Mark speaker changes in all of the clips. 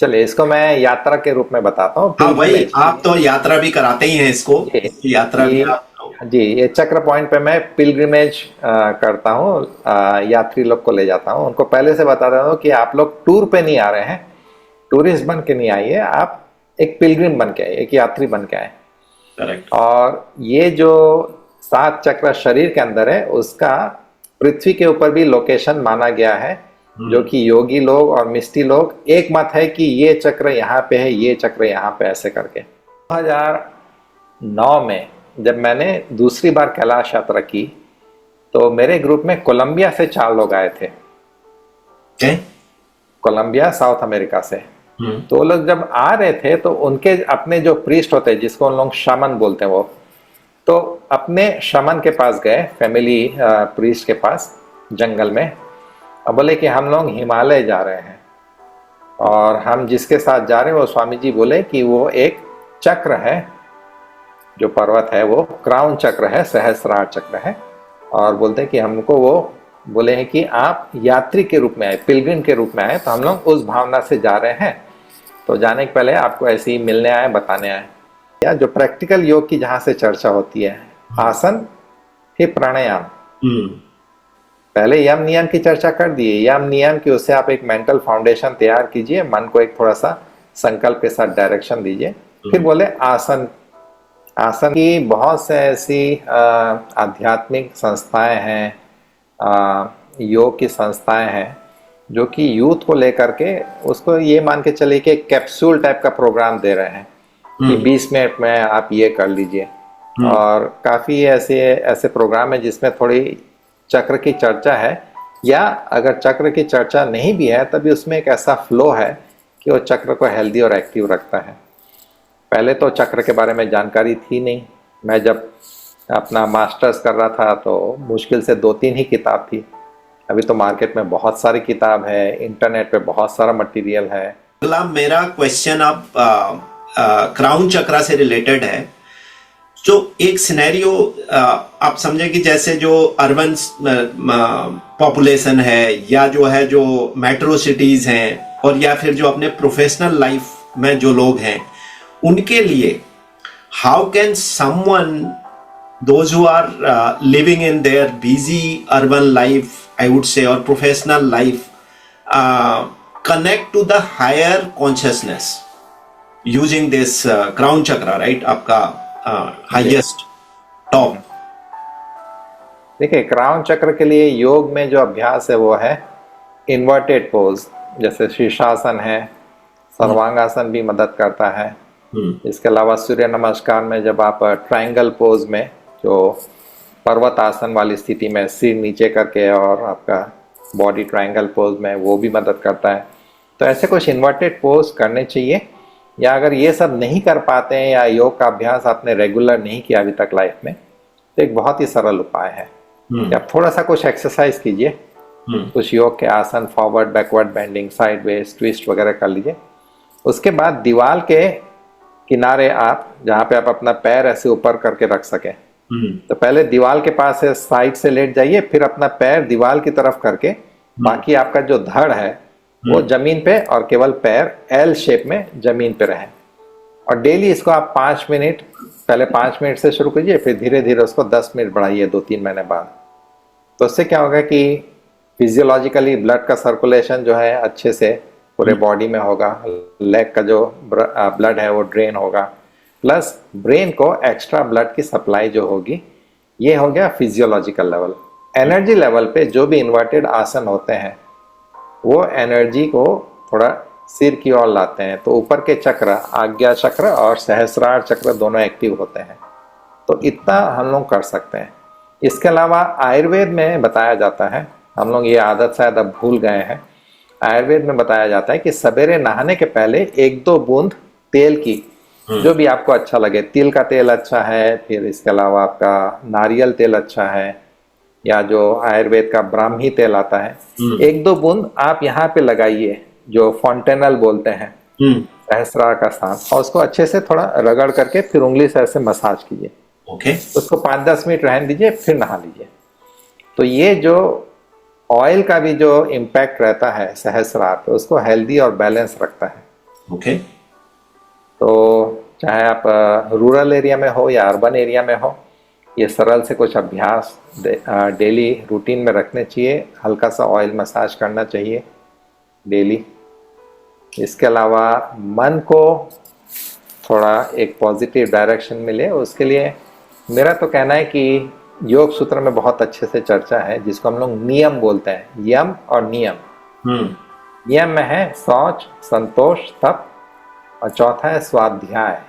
Speaker 1: चलिए इसको मैं यात्रा के रूप में बताता हूँ,
Speaker 2: हाँ वही,
Speaker 1: पिलग्रिमेज।
Speaker 2: आप तो यात्रा भी कराते ही हैं इसको,
Speaker 1: ये
Speaker 2: इसकी यात्रा भी
Speaker 1: ये
Speaker 2: आप।
Speaker 1: जी, ये चक्र पॉइंट पे मैं पिलग्रिमेज करता हूँ। यात्री लोग को ले जाता हूँ, उनको पहले से बता देता हूँ कि आप लोग टूर पे नहीं आ रहे हैं, टूरिस्ट बन के नहीं आइए, आप एक पिलग्रिम बन के आइए, एक यात्री बन के आए।
Speaker 2: करेक्ट।
Speaker 1: और ये जो 7 चक्र शरीर के अंदर है उसका पृथ्वी के ऊपर भी लोकेशन माना गया है, जो
Speaker 2: हम्म।
Speaker 1: कि योगी लोग और मिस्टी लोग एक मत है कि ये चक्र यहाँ पे है, ये चक्र यहाँ पे, ऐसे करके 2009 में जब मैंने दूसरी बार कैलाश यात्रा की तो मेरे ग्रुप में कोलंबिया से 4 लोग आए थे।
Speaker 2: क्या?
Speaker 1: कोलंबिया साउथ अमेरिका से।
Speaker 2: हम्म।
Speaker 1: तो वो लोग जब आ रहे थे तो उनके अपने जो प्रीस्ट होते हैं, जिसको उन लोग शमन बोलते हैं, वो तो अपने शमन के पास गए, फैमिली प्रीस्ट के पास, जंगल में। अब बोले कि हम लोग हिमालय जा रहे हैं और हम जिसके साथ जा रहे हैं वो स्वामी जी बोले कि वो एक चक्र है, जो पर्वत है वो क्राउन चक्र है, सहस्रार चक्र है। और बोलते हैं कि हमको वो बोले हैं कि आप यात्री के रूप में आए, पिलग्रिम के रूप में आए, तो हम लोग उस भावना से जा रहे हैं। तो जाने के पहले आपको ऐसे ही मिलने आए, बताने आए। या जो प्रैक्टिकल योग की जहां से चर्चा होती है, आसन फिर प्राणायाम।
Speaker 2: हम्म।
Speaker 1: पहले यम नियम की चर्चा कर दिए, यम नियम की, उससे आप एक मेंटल फाउंडेशन तैयार कीजिए, मन को एक थोड़ा सा संकल्प के साथ डायरेक्शन दीजिए। फिर बोले आसन। आसन की बहुत से ऐसी आध्यात्मिक संस्थाएं हैं, योग की संस्थाएं हैं, जो कि यूथ को लेकर के उसको ये मान के चलिए कि कैप्सूल टाइप का प्रोग्राम दे रहे हैं कि
Speaker 2: हम्म।
Speaker 1: 20 मिनट में आप ये कर लीजिए।
Speaker 2: हम्म।
Speaker 1: और काफ़ी ऐसे ऐसे प्रोग्राम है जिसमें थोड़ी चक्र की चर्चा है, या अगर चक्र की चर्चा नहीं भी है तभी उसमें एक ऐसा फ्लो है कि वो चक्र को हेल्दी और एक्टिव रखता है। पहले तो चक्र के बारे में जानकारी थी नहीं। मैं जब अपना मास्टर्स कर रहा था तो मुश्किल से 2-3 ही किताब थी। अभी तो मार्केट में बहुत सारी किताब है, इंटरनेट पे बहुत सारा मटेरियल है।
Speaker 2: अगला मेरा क्वेश्चन आप क्राउन चक्रा से रिलेटेड है। जो एक सिनेरियो आप समझे कि जैसे जो अर्बन पॉपुलेशन है, या जो है जो मेट्रो सिटीज हैं, और या फिर जो अपने प्रोफेशनल लाइफ में जो लोग हैं, उनके लिए how can someone those who are living in their busy urban life, I would say, or professional life, connect to the higher consciousness using this crown chakra, right? आपका
Speaker 1: जी
Speaker 2: highest top.
Speaker 1: देखिए, crown चक्र के लिए योग में जो अभ्यास है वो है इन्वर्टेड पोज, जैसे शीर्षासन है, सर्वांगासन भी मदद करता है। इसके अलावा सूर्य नमस्कार में जब आप ट्रायंगल पोज में, जो पर्वत आसन वाली स्थिति में सिर नीचे करके और आपका बॉडी ट्रायंगल पोज में, वो भी मदद करता है। तो ऐसे कुछ इन्वर्टेड पोज करने चाहिए। या अगर ये सब नहीं कर पाते हैं या योग का अभ्यास आपने रेगुलर नहीं किया अभी तक लाइफ में, तो एक बहुत ही सरल उपाय है कि आप थोड़ा सा कुछ एक्सरसाइज कीजिए, कुछ योग के आसन, forward backward bending, sideways twist वगैरह कर लीजिए। उसके बाद दीवार के किनारे आप, जहाँ पे आप अपना पैर ऐसे ऊपर करके रख सके, तो पहले दीवार के पास से साइड से लेट जाइए, फिर अपना पैर दीवार की तरफ करके, बाकी आपका जो धड़ है वो जमीन पे, और केवल पैर एल शेप में जमीन पे रहे। और डेली इसको आप 5 मिनट, पहले 5 मिनट से शुरू कीजिए, फिर धीरे धीरे उसको 10 मिनट बढ़ाइए 2-3 महीने बाद। तो उससे क्या होगा कि फिजियोलॉजिकली ब्लड का सर्कुलेशन जो है अच्छे से पूरे बॉडी में होगा, लेग का जो ब्लड है वो ड्रेन होगा, प्लस ब्रेन को एक्स्ट्रा ब्लड की सप्लाई जो होगी। ये हो गया फिजियोलॉजिकल लेवल। एनर्जी लेवल पे जो भी इन्वर्टेड आसन होते हैं वो एनर्जी को थोड़ा सिर की ओर लाते हैं, तो ऊपर के चक्र, आज्ञा चक्र और सहस्रार चक्र, दोनों एक्टिव होते हैं। तो इतना हम लोग कर सकते हैं। इसके अलावा आयुर्वेद में बताया जाता है, हम लोग ये आदत शायद अब भूल गए हैं, आयुर्वेद में बताया जाता है कि सवेरे नहाने के पहले 1-2 बूंद तेल की, जो भी आपको अच्छा लगे, तिल का तेल अच्छा है, फिर इसके अलावा आपका नारियल तेल अच्छा है, या जो आयुर्वेद का ब्राह्मी तेल आता है, 1-2 बूंद आप यहाँ पे लगाइए, जो फॉन्टेनल बोलते हैं, सहस्रार का स्थान, और उसको अच्छे से थोड़ा रगड़ करके फिर उंगली से ऐसे मसाज कीजिए।
Speaker 2: ओके।
Speaker 1: उसको 5-10 मिनट रहने दीजिए, फिर नहा लीजिए। तो ये जो ऑयल का भी जो इम्पैक्ट रहता है सहस्रार पे, उसको हेल्दी और बैलेंस रखता है।
Speaker 2: ओके।
Speaker 1: तो चाहे आप रूरल एरिया में हो या अर्बन एरिया में हो, ये सरल से कुछ अभ्यास डेली रूटीन में रखने चाहिए। हल्का सा ऑयल मसाज करना चाहिए डेली। इसके अलावा मन को थोड़ा एक पॉजिटिव डायरेक्शन मिले, उसके लिए मेरा तो कहना है कि योग सूत्र में बहुत अच्छे से चर्चा है, जिसको हम लोग नियम बोलते हैं, यम और नियम। नियम में है शौच, संतोष, तप, और चौथा है स्वाध्याय।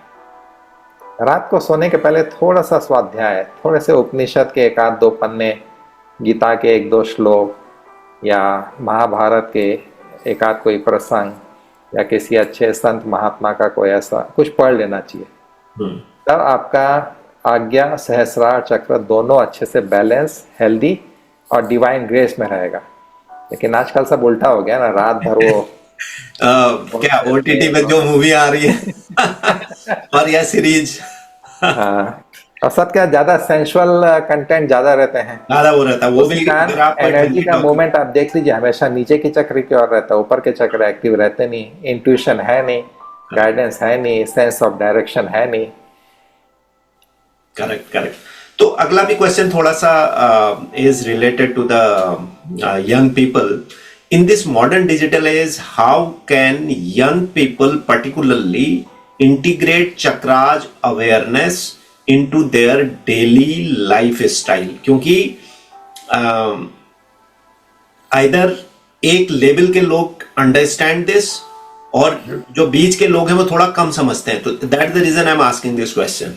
Speaker 1: रात को सोने के पहले थोड़ा सा स्वाध्याय, थोड़े से उपनिषद के एक आध दो पन्ने, गीता के एक दो श्लोक, या महाभारत के एक आध कोई प्रसंग, या किसी अच्छे संत महात्मा का कोई ऐसा कुछ पढ़ लेना चाहिए। तब आपका आज्ञा सहस्रार चक्र दोनों अच्छे से बैलेंस, हेल्दी और डिवाइन ग्रेस में रहेगा। लेकिन आजकल सब उल्टा हो गया ना, रात भर वो
Speaker 2: क्या ओटीटी पे जो मूवी आ रही है और या सीरीज,
Speaker 1: हाँ, और सब क्या ज्यादा सेंसुअल कंटेंट ज्यादा रहते हैं,
Speaker 2: ज्यादा वो रहता है। वो भी अगर आप
Speaker 1: एनर्जी का मूवमेंट आप देख लीजिए, हमेशा नीचे के चक्र की ओर रहता है, ऊपर के चक्र एक्टिव रहते नहीं, इंट्यूशन है नहीं, गाइडेंस है नहीं, सेंस ऑफ डायरेक्शन है नहीं।
Speaker 2: Correct correct. तो अगला भी क्वेश्चन थोड़ा सा is related to the young people in this modern digital age. How can young people particularly integrate chakras awareness into their daily lifestyle? क्योंकि आइदर एक लेवल के लोग अंडरस्टैंड दिस और जो बीच के लोग हैं वो थोड़ा कम समझते हैं। तो that the reason I am asking this question.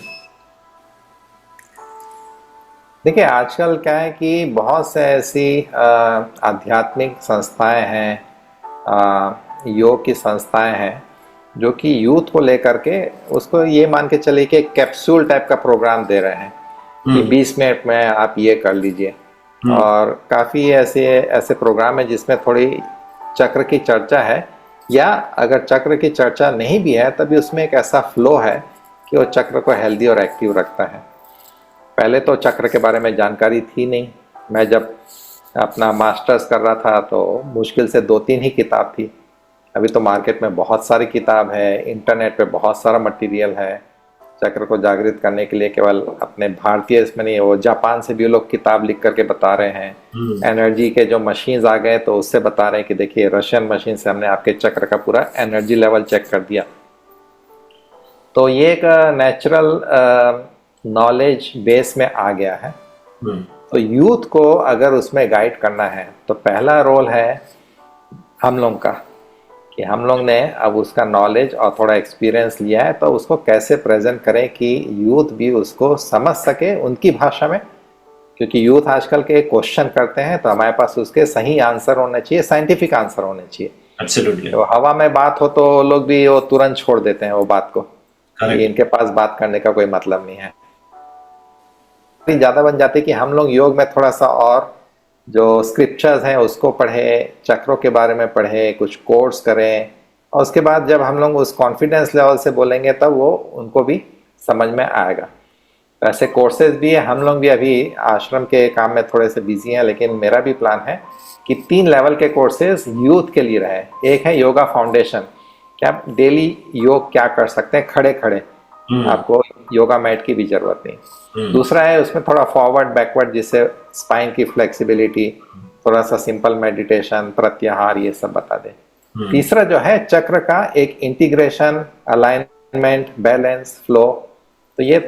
Speaker 1: देखिए, आजकल क्या है कि बहुत से ऐसी आध्यात्मिक संस्थाएं हैं, योग की संस्थाएं हैं, जो कि यूथ को लेकर के उसको ये मान के चले कि कैप्सूल टाइप का प्रोग्राम दे रहे हैं कि 20 मिनट में आप ये कर लीजिए। और काफ़ी ऐसे ऐसे प्रोग्राम है जिसमें थोड़ी चक्र की चर्चा है, या अगर चक्र की चर्चा नहीं भी है तभी उसमें एक ऐसा फ्लो है कि वो चक्र को हेल्दी और एक्टिव रखता है। पहले तो चक्र के बारे में जानकारी थी नहीं। मैं जब अपना मास्टर्स कर रहा था तो मुश्किल से 2-3 ही किताब थी। अभी तो मार्केट में बहुत सारी किताब है, इंटरनेट पे बहुत सारा मटेरियल है चक्र को जागृत करने के लिए। केवल अपने भारतीय इसमें नहीं, वो जापान से भी लोग किताब लिख करके बता रहे हैं। एनर्जी के जो मशीन्स आ गए तो उससे बता रहे हैं कि देखिए, रशियन मशीन से हमने आपके चक्र का पूरा एनर्जी लेवल चेक कर दिया। तो ये एक नेचुरल नॉलेज बेस में आ गया है। तो यूथ को अगर उसमें गाइड करना है तो पहला रोल है हम लोग का, कि हम लोग ने अब उसका नॉलेज और थोड़ा एक्सपीरियंस लिया है तो उसको कैसे प्रेजेंट करें कि यूथ भी उसको समझ सके उनकी भाषा में। क्योंकि यूथ आजकल के क्वेश्चन करते हैं तो हमारे पास उसके सही आंसर होने चाहिए, साइंटिफिक आंसर होने चाहिए।
Speaker 2: Absolutely.
Speaker 1: तो हवा में बात हो तो लोग भी वो तुरंत छोड़ देते हैं वो बात को, इनके पास बात करने का कोई मतलब नहीं है। ज्यादा बन जाती कि हम लोग योग में थोड़ा सा और जो स्क्रिप्चर्स हैं उसको पढ़े, चक्रों के बारे में पढ़े, कुछ कोर्स करें, और उसके बाद जब हम लोग उस कॉन्फिडेंस लेवल से बोलेंगे तब वो उनको भी समझ में आएगा। ऐसे कोर्सेज भी है। हम लोग भी अभी आश्रम के काम में थोड़े से बिजी हैं, लेकिन मेरा भी प्लान है कि 3 लेवल के कोर्सेज यूथ के लिए रहे। एक है योगा फाउंडेशन, कि आप डेली योग क्या कर सकते हैं खड़े खड़े, आपको योगा मैट की भी जरूरत नहीं। दूसरा है उसमें थोड़ा फॉरवर्ड बैकवर्ड, जिससे स्पाइन की फ्लेक्सिबिलिटी, थोड़ा सा सिंपल मेडिटेशन, प्रत्याहार, ये सब बता दे। तीसरा जो है चक्र का एक इंटीग्रेशन, अलाइनमेंट, बैलेंस, फ्लो। तो ये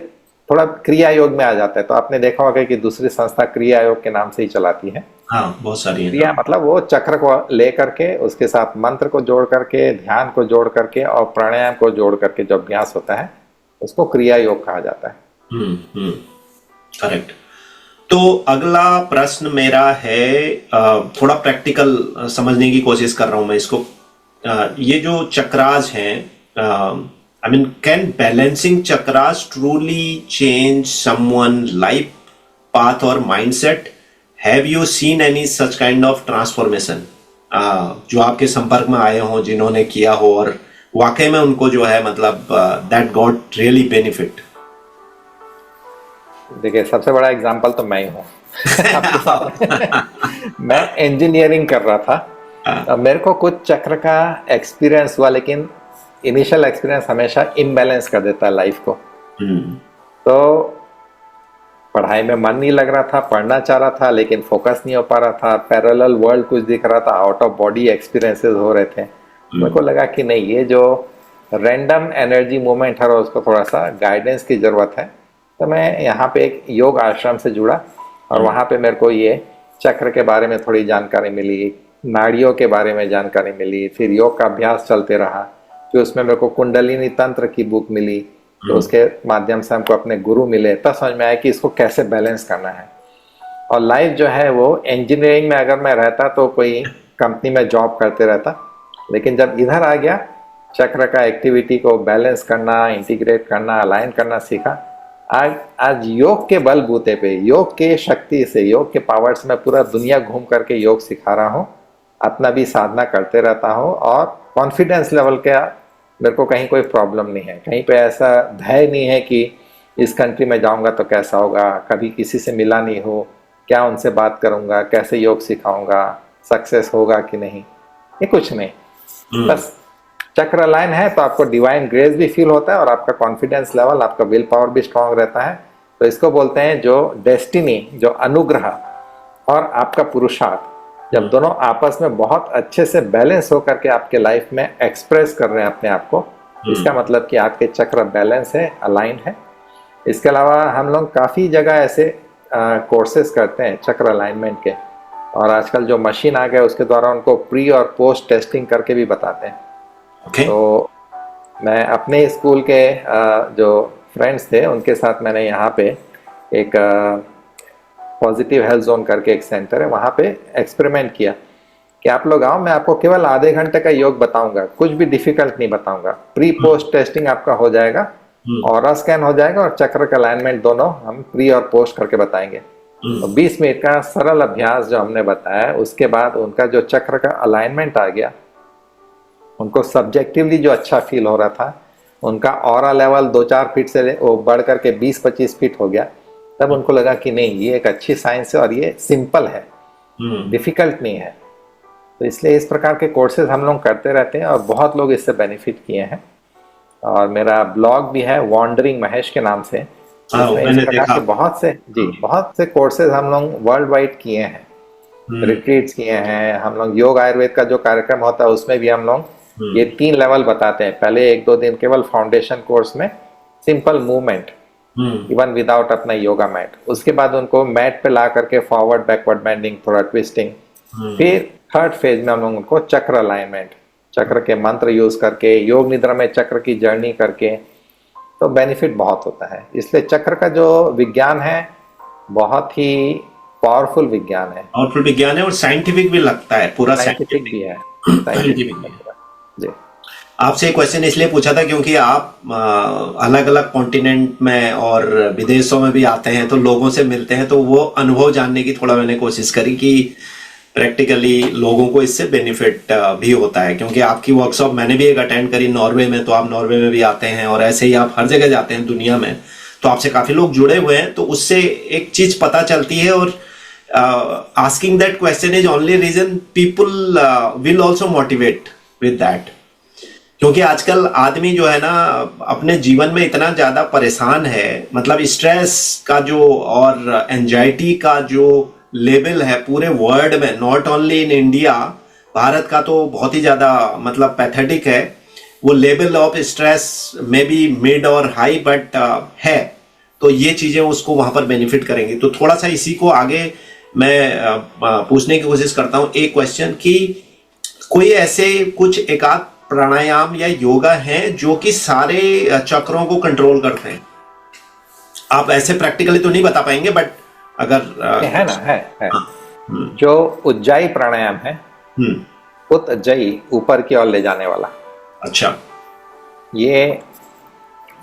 Speaker 1: थोड़ा क्रिया योग में आ जाता है। तो आपने देखा होगा कि दूसरी संस्था क्रिया योग के नाम से ही चलाती है।
Speaker 2: हाँ, बहुत सारी है।
Speaker 1: क्रिया मतलब वो चक्र को ले करके उसके साथ मंत्र को जोड़ करके, ध्यान को जोड़ करके और प्राणायाम को जोड़ करके जो अभ्यास होता है उसको क्रिया योग कहा जाता है।
Speaker 2: करेक्ट। तो अगला प्रश्न मेरा है, थोड़ा प्रैक्टिकल समझने की कोशिश कर रहा हूं मैं इसको। ये जो चक्रास हैं, I mean, can balancing chakras truly change someone life path और mindset? Have you seen any such kind of transformation? जो आपके संपर्क में आए हों, जिन्होंने किया हो और वाकई में उनको जो है मतलब दैट गॉट रियली बेनिफिट।
Speaker 1: देखिए, सबसे बड़ा एग्जांपल तो मैं ही हूँ आपके साथ। मैं इंजीनियरिंग कर रहा था, मेरे को कुछ चक्र का एक्सपीरियंस हुआ, लेकिन इनिशियल एक्सपीरियंस हमेशा इम्बैलेंस कर देता है लाइफ को।
Speaker 2: हम्म,
Speaker 1: तो पढ़ाई में मन नहीं लग रहा था, पढ़ना चाह रहा था लेकिन फोकस नहीं हो पा रहा था, पैरेलल वर्ल्ड कुछ दिख रहा था, आउट ऑफ बॉडी एक्सपीरियंसेस हो रहे थे। मेरे को लगा कि नहीं, ये जो रैंडम एनर्जी मूवमेंट है उसको थोड़ा सा गाइडेंस की ज़रूरत है। तो मैं यहाँ पे एक योग आश्रम से जुड़ा और वहाँ पे मेरे को ये चक्र के बारे में थोड़ी जानकारी मिली, नाड़ियों के बारे में जानकारी मिली, फिर योग का अभ्यास चलते रहा। फिर उसमें मेरे को कुंडलिनी तंत्र की बुक मिली, तो उसके माध्यम से हमको अपने गुरु मिले, तब समझ में आया कि इसको कैसे बैलेंस करना है। और लाइफ जो है वो इंजीनियरिंग में अगर मैं रहता तो कोई कंपनी में जॉब करते रहता, लेकिन जब इधर आ गया चक्र का एक्टिविटी को बैलेंस करना, इंटीग्रेट करना, अलाइन करना सीखा। आज योग के बलबूते पे, योग के शक्ति से, योग के पावर से मैं पूरा दुनिया घूम करके योग सिखा रहा हूँ, अपना भी साधना करते रहता हूँ और कॉन्फिडेंस लेवल का मेरे को कहीं कोई प्रॉब्लम नहीं है। कहीं पे ऐसा भय नहीं है कि इस कंट्री में जाऊंगा तो कैसा होगा, कभी किसी से मिला नहीं हो, क्या उनसे बात करूंगा, कैसे योग सिखाऊंगा, सक्सेस होगा कि नहीं, ये कुछ नहीं। बस चक्र लाइन है तो आपको डिवाइन ग्रेस भी फील होता है और आपका कॉन्फिडेंस लेवल, आपका विल पावर भी स्ट्रांग रहता है। तो इसको बोलते हैं जो डेस्टिनी, जो अनुग्रह और आपका पुरुषार्थ, जब दोनों आपस में बहुत अच्छे से बैलेंस होकर के आपके लाइफ में एक्सप्रेस कर रहे हैं अपने आप को, इसका मतलब कि आपके चक्र बैलेंस है, अलाइन है। इसके अलावा हम लोग काफ़ी जगह ऐसे कोर्सेज करते हैं चक्र अलाइनमेंट के, और आजकल जो मशीन आ गया उसके द्वारा उनको प्री और पोस्ट टेस्टिंग करके भी बताते हैं। तो मैं अपने स्कूल के जो फ्रेंड्स थे उनके साथ मैंने यहाँ पे एक पॉजिटिव हेल्थ जोन करके एक सेंटर है, वहाँ पे एक्सपेरिमेंट किया कि आप लोग आओ, मैं आपको केवल आधे घंटे का योग बताऊंगा, कुछ भी डिफिकल्ट नहीं बताऊंगा, प्री पोस्ट टेस्टिंग आपका हो जाएगा, ऑरा स्कैन हो जाएगा और चक्र का अलाइनमेंट दोनों हम प्री और पोस्ट करके बताएंगे। तो 20 मिनट का सरल अभ्यास जो हमने बताया, उसके बाद उनका जो चक्र का अलाइनमेंट आ गया, उनको सब्जेक्टिवली जो अच्छा फील हो रहा था, उनका ऑरा लेवल 2-4 फीट से वो बढ़ करके 20-25 फीट हो गया। तब उनको लगा कि नहीं, ये एक अच्छी साइंस है और ये सिंपल है, डिफिकल्ट नहीं है। तो इसलिए इस प्रकार के कोर्सेज हम लोग करते रहते हैं और बहुत लोग इससे बेनिफिट किए हैं। और मेरा ब्लॉग भी है वॉन्डरिंग महेश के नाम से, इस प्रकार के बहुत से कोर्सेज हम लोग वर्ल्ड वाइड किए हैं, रिट्रीट्स किए हैं हम लोग। योग आयुर्वेद का जो कार्यक्रम होता है उसमें भी हम लोग ये 3 लेवल बताते हैं। पहले 1-2 दिन केवल फाउंडेशन कोर्स में सिंपल मूवमेंट, इवन विदाउट अपना योगा मैट, उसके बाद उनको मैट पे ला करके फॉरवर्ड बैकवर्ड बेंडिंग, थोड़ा ट्विस्टिंग, फिर थर्ड फेज में हम लोग उनको चक्र अलाइनमेंट, चक्र के मंत्र यूज करके, योग निद्रा में चक्र की जर्नी करके, तो बेनिफिट बहुत होता है। इसलिए चक्र का जो विज्ञान है बहुत ही पावरफुल विज्ञान है,
Speaker 2: और साइंटिफिक भी लगता है, पूरा
Speaker 1: साइंटिफिक भी है।
Speaker 2: जी, आपसे एक क्वेश्चन इसलिए पूछा था क्योंकि आप अलग अलग कॉन्टिनेंट में और विदेशों में भी आते हैं, तो लोगों से मिलते हैं, तो वो अनुभव जानने की थोड़ा मैंने कोशिश करी कि प्रैक्टिकली लोगों को इससे बेनिफिट भी होता है। क्योंकि आपकी वर्कशॉप मैंने भी एक अटेंड करी नॉर्वे में, तो आप नॉर्वे में भी आते हैं और ऐसे ही आप हर जगह जाते हैं दुनिया में, तो आपसे काफी लोग जुड़े हुए हैं, तो उससे एक चीज पता चलती है। और asking that question is only reason people will also motivate with that. क्योंकि आजकल आदमी जो है ना अपने जीवन में इतना ज्यादा परेशान है, मतलब स्ट्रेस का जो और एंजाइटी का जो लेवल है पूरे वर्ल्ड में, not only in India, Bharat का तो बहुत ही ज्यादा मतलब पैथेटिक है वो level of stress, may be mid और हाई, बट है। तो ये चीजें उसको वहां पर बेनिफिट करेंगी। तो थोड़ा सा इसी को आगे मैं पूछने की कोशिश करता हूं एक क्वेश्चन कि कोई ऐसे कुछ एकाध प्राणायाम या योगा है जो कि सारे चक्रों को कंट्रोल करते हैं? आप ऐसे प्रैक्टिकली तो नहीं बता पाएंगे, बट अगर
Speaker 1: है ना, है। जो उज्जाई प्राणायाम है, उज्जाई ऊपर की ओर ले जाने वाला।
Speaker 2: अच्छा।
Speaker 1: ये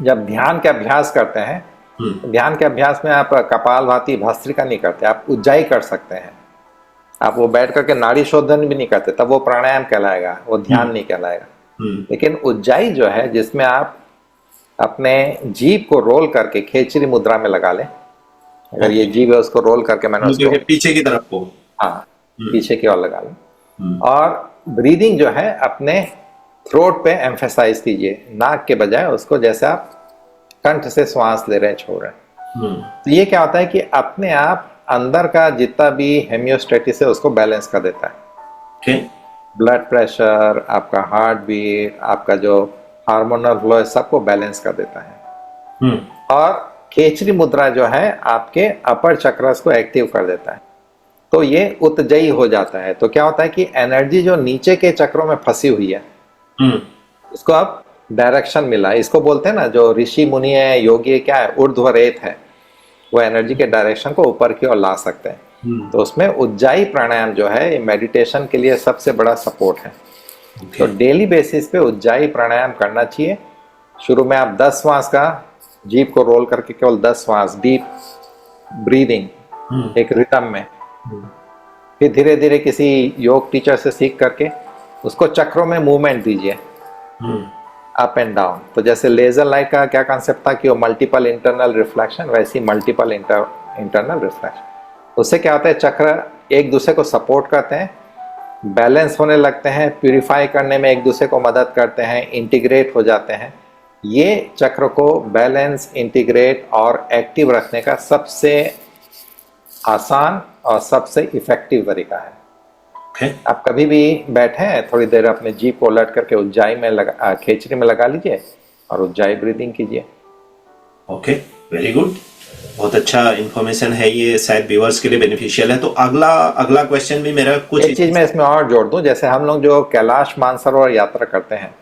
Speaker 1: जब ध्यान के अभ्यास करते हैं, ध्यान के अभ्यास में आप कपालभाति भस्त्रिका नहीं करते, आप उज्जाई कर सकते हैं। आप वो बैठ करके नाड़ी शोधन भी नहीं करते, तब वो प्राणायाम कहलाएगा, वो ध्यान नहीं कहलाएगा। लेकिन उज्जाई जो है, जिसमें आप अपने जीभ को रोल करके खेचरी मुद्रा में लगा लें, अगर ये जीभ है उसको रोल करके मैंने उसको
Speaker 2: पीछे की तरफ को,
Speaker 1: हाँ, पीछे की ओर लगा लें, और ब्रीदिंग जो है अपने थ्रोट पे एम्फेसाइज कीजिए, नाक के बजाय उसको जैसे आप कंठ से श्वास ले रहे हैं, छोड़ रहे हैं। तो ये क्या होता है कि अपने आप अंदर का जितना भी हेमियोस्टेटिस है उसको बैलेंस कर देता है।
Speaker 2: ओके।
Speaker 1: ब्लड प्रेशर, आपका हार्ट बीट, आपका जो हार्मोनल फ्लो है, सबको बैलेंस कर देता है। और खेचरी मुद्रा जो है आपके अपर चक्रस को एक्टिव कर देता है, तो ये उत्तेजित हो जाता है। तो क्या होता है कि एनर्जी जो नीचे के चक्रों में फंसी हुई है इसको अब डायरेक्शन मिला। इसको बोलते हैं ना, जो ऋषि मुनि है, योगी है, क्या है, ऊर्ध्वरेत है, वो एनर्जी के डायरेक्शन को ऊपर की ओर ला सकते हैं। तो उसमें उज्जाई प्राणायाम जो है ये मेडिटेशन के लिए सबसे बड़ा सपोर्ट है। तो डेली बेसिस पे उज्जाई प्राणायाम करना चाहिए। शुरू में आप 10 श्वास का, जीभ को रोल करके केवल 10 श्वास डीप ब्रीदिंग एक रिदम में, फिर धीरे धीरे किसी योग टीचर से सीख करके उसको चक्रों में मूवमेंट दीजिए, अप एंड डाउन। तो जैसे लेजर लाइट का क्या कॉन्सेप्ट था कि वो मल्टीपल इंटरनल रिफ्लेक्शन, वैसी मल्टीपल इंटरनल रिफ्लेक्शन। उससे क्या होता है, चक्र एक दूसरे को सपोर्ट करते हैं, बैलेंस होने लगते हैं, प्यूरिफाई करने में एक दूसरे को मदद करते हैं, इंटीग्रेट हो जाते हैं। ये चक्र को बैलेंस, इंटीग्रेट और एक्टिव रखने का सबसे आसान और सबसे इफेक्टिव तरीका है। आप कभी भी बैठे हैं, थोड़ी देर अपने जीभ को उलट करके उज्जाई में लगा, खेचरी में लगा लीजिए और उज्जाई ब्रीदिंग कीजिए।
Speaker 2: ओके, वेरी गुड, बहुत अच्छा इंफॉर्मेशन है ये, शायद व्यूअर्स के लिए बेनिफिशियल है। तो अगला क्वेश्चन भी मेरा कुछ
Speaker 1: एक चीज मैं इसमें और जोड़ दूं, जैसे हम लोग जो कैलाश मानसरोवर यात्रा करते हैं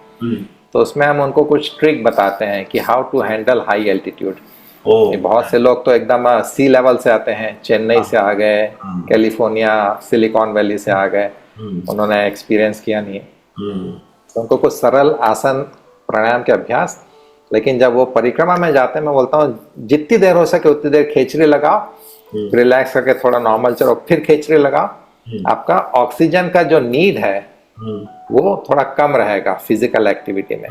Speaker 1: तो उसमें हम उनको कुछ ट्रिक बताते हैं कि how to handle high altitude. बहुत से लोग तो एकदम सी लेवल से आते हैं, चेन्नई से आ गए, कैलिफोर्निया, सिलिकॉन वैली से आ गए, उन्होंने एक्सपीरियंस किया नहीं है, तो उनको कुछ सरल आसन प्राणायाम के अभ्यास। लेकिन जब वो परिक्रमा में जाते हैं, मैं बोलता हूँ जितनी देर हो सके उतनी देर खेचरी लगाओ, रिलैक्स करके थोड़ा नॉर्मल चलो, फिर खेचरी लगाओ। आपका ऑक्सीजन का जो नीड है वो थोड़ा कम रहेगा फिजिकल एक्टिविटी में,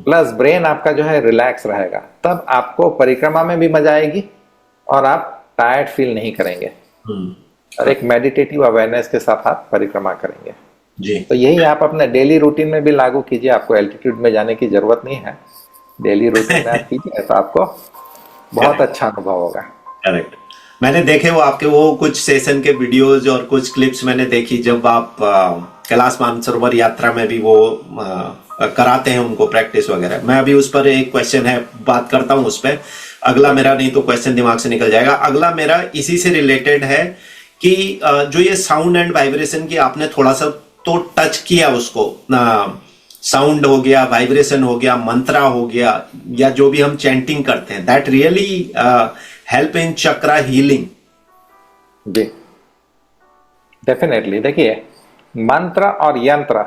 Speaker 1: प्लस ब्रेन आपका जो है रिलैक्स रहेगा, तब आपको परिक्रमा में भी मजा आएगी और आप टायर्ड फील नहीं करेंगे और एक मेडिटेटिव अवेयरनेस के साथ आप परिक्रमा करेंगे
Speaker 2: जी।
Speaker 1: तो यही आप अपने डेली रूटीन में भी लागू कीजिए। आपको एल्टीट्यूड में जाने की जरूरत नहीं है, डेली रूटीन में आप कीजिए तो आपको बहुत अच्छा अनुभव होगा।
Speaker 2: करेक्ट, मैंने देखे वो आपके वो कुछ सेशन के वीडियोज और कुछ क्लिप्स मैंने देखी, जब आप कैलाश मानसरोवर यात्रा में भी वो कराते हैं उनको प्रैक्टिस वगैरह। मैं अभी उस पर एक क्वेश्चन है, बात करता हूं उस पर, अगला मेरा, नहीं तो क्वेश्चन दिमाग से निकल जाएगा। अगला मेरा इसी से रिलेटेड है कि जो ये साउंड एंड वाइब्रेशन की आपने थोड़ा सा तो टच किया उसको, साउंड हो गया, वाइब्रेशन हो गया, मंत्रा हो गया, या जो भी हम चैंटिंग करते हैं, that really help in chakra healing.
Speaker 1: जी डेफिनेटली। देखिए, मंत्र और यंत्र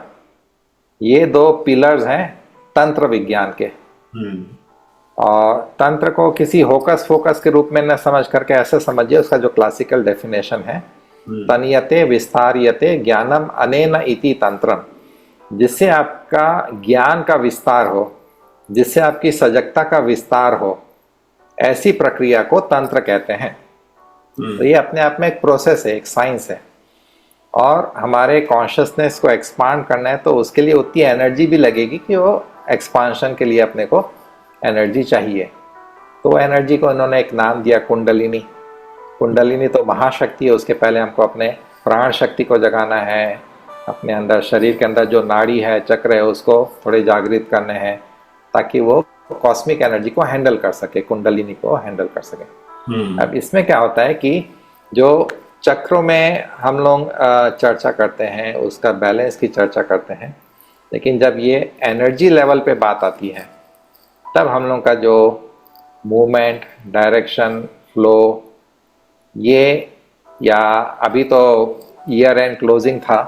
Speaker 1: ये दो पिलर्स हैं तंत्र विज्ञान के, और तंत्र को किसी होकस फोकस के रूप में न समझ करके ऐसे समझिए, उसका जो क्लासिकल डेफिनेशन है, तनियते विस्तारियते ज्ञानम अनेन इति तंत्रम, जिससे आपका ज्ञान का विस्तार हो, जिससे आपकी सजगता का विस्तार हो, ऐसी प्रक्रिया को तंत्र कहते हैं। तो ये अपने आप में एक प्रोसेस है, एक साइंस है, और हमारे कॉन्शियसनेस को एक्सपांड करना है तो उसके लिए उतनी एनर्जी भी लगेगी कि वो एक्सपांशन के लिए अपने को एनर्जी चाहिए। तो एनर्जी को इन्होंने एक नाम दिया कुंडलिनी। कुंडलिनी तो महाशक्ति है, उसके पहले हमको अपने प्राण शक्ति को जगाना है, अपने अंदर शरीर के अंदर जो नाड़ी है, चक्र है, उसको थोड़े जागृत करने हैं ताकि वो कॉस्मिक एनर्जी को हैंडल कर सके, कुंडलिनी को हैंडल कर सके। अब इसमें क्या होता है कि जो चक्रों में हम लोग चर्चा करते हैं, उसका बैलेंस की चर्चा करते हैं, लेकिन जब ये एनर्जी लेवल पे बात आती है तब हम लोग का जो मूवमेंट, डायरेक्शन, फ्लो, ये, या अभी तो ईयर एंड क्लोजिंग था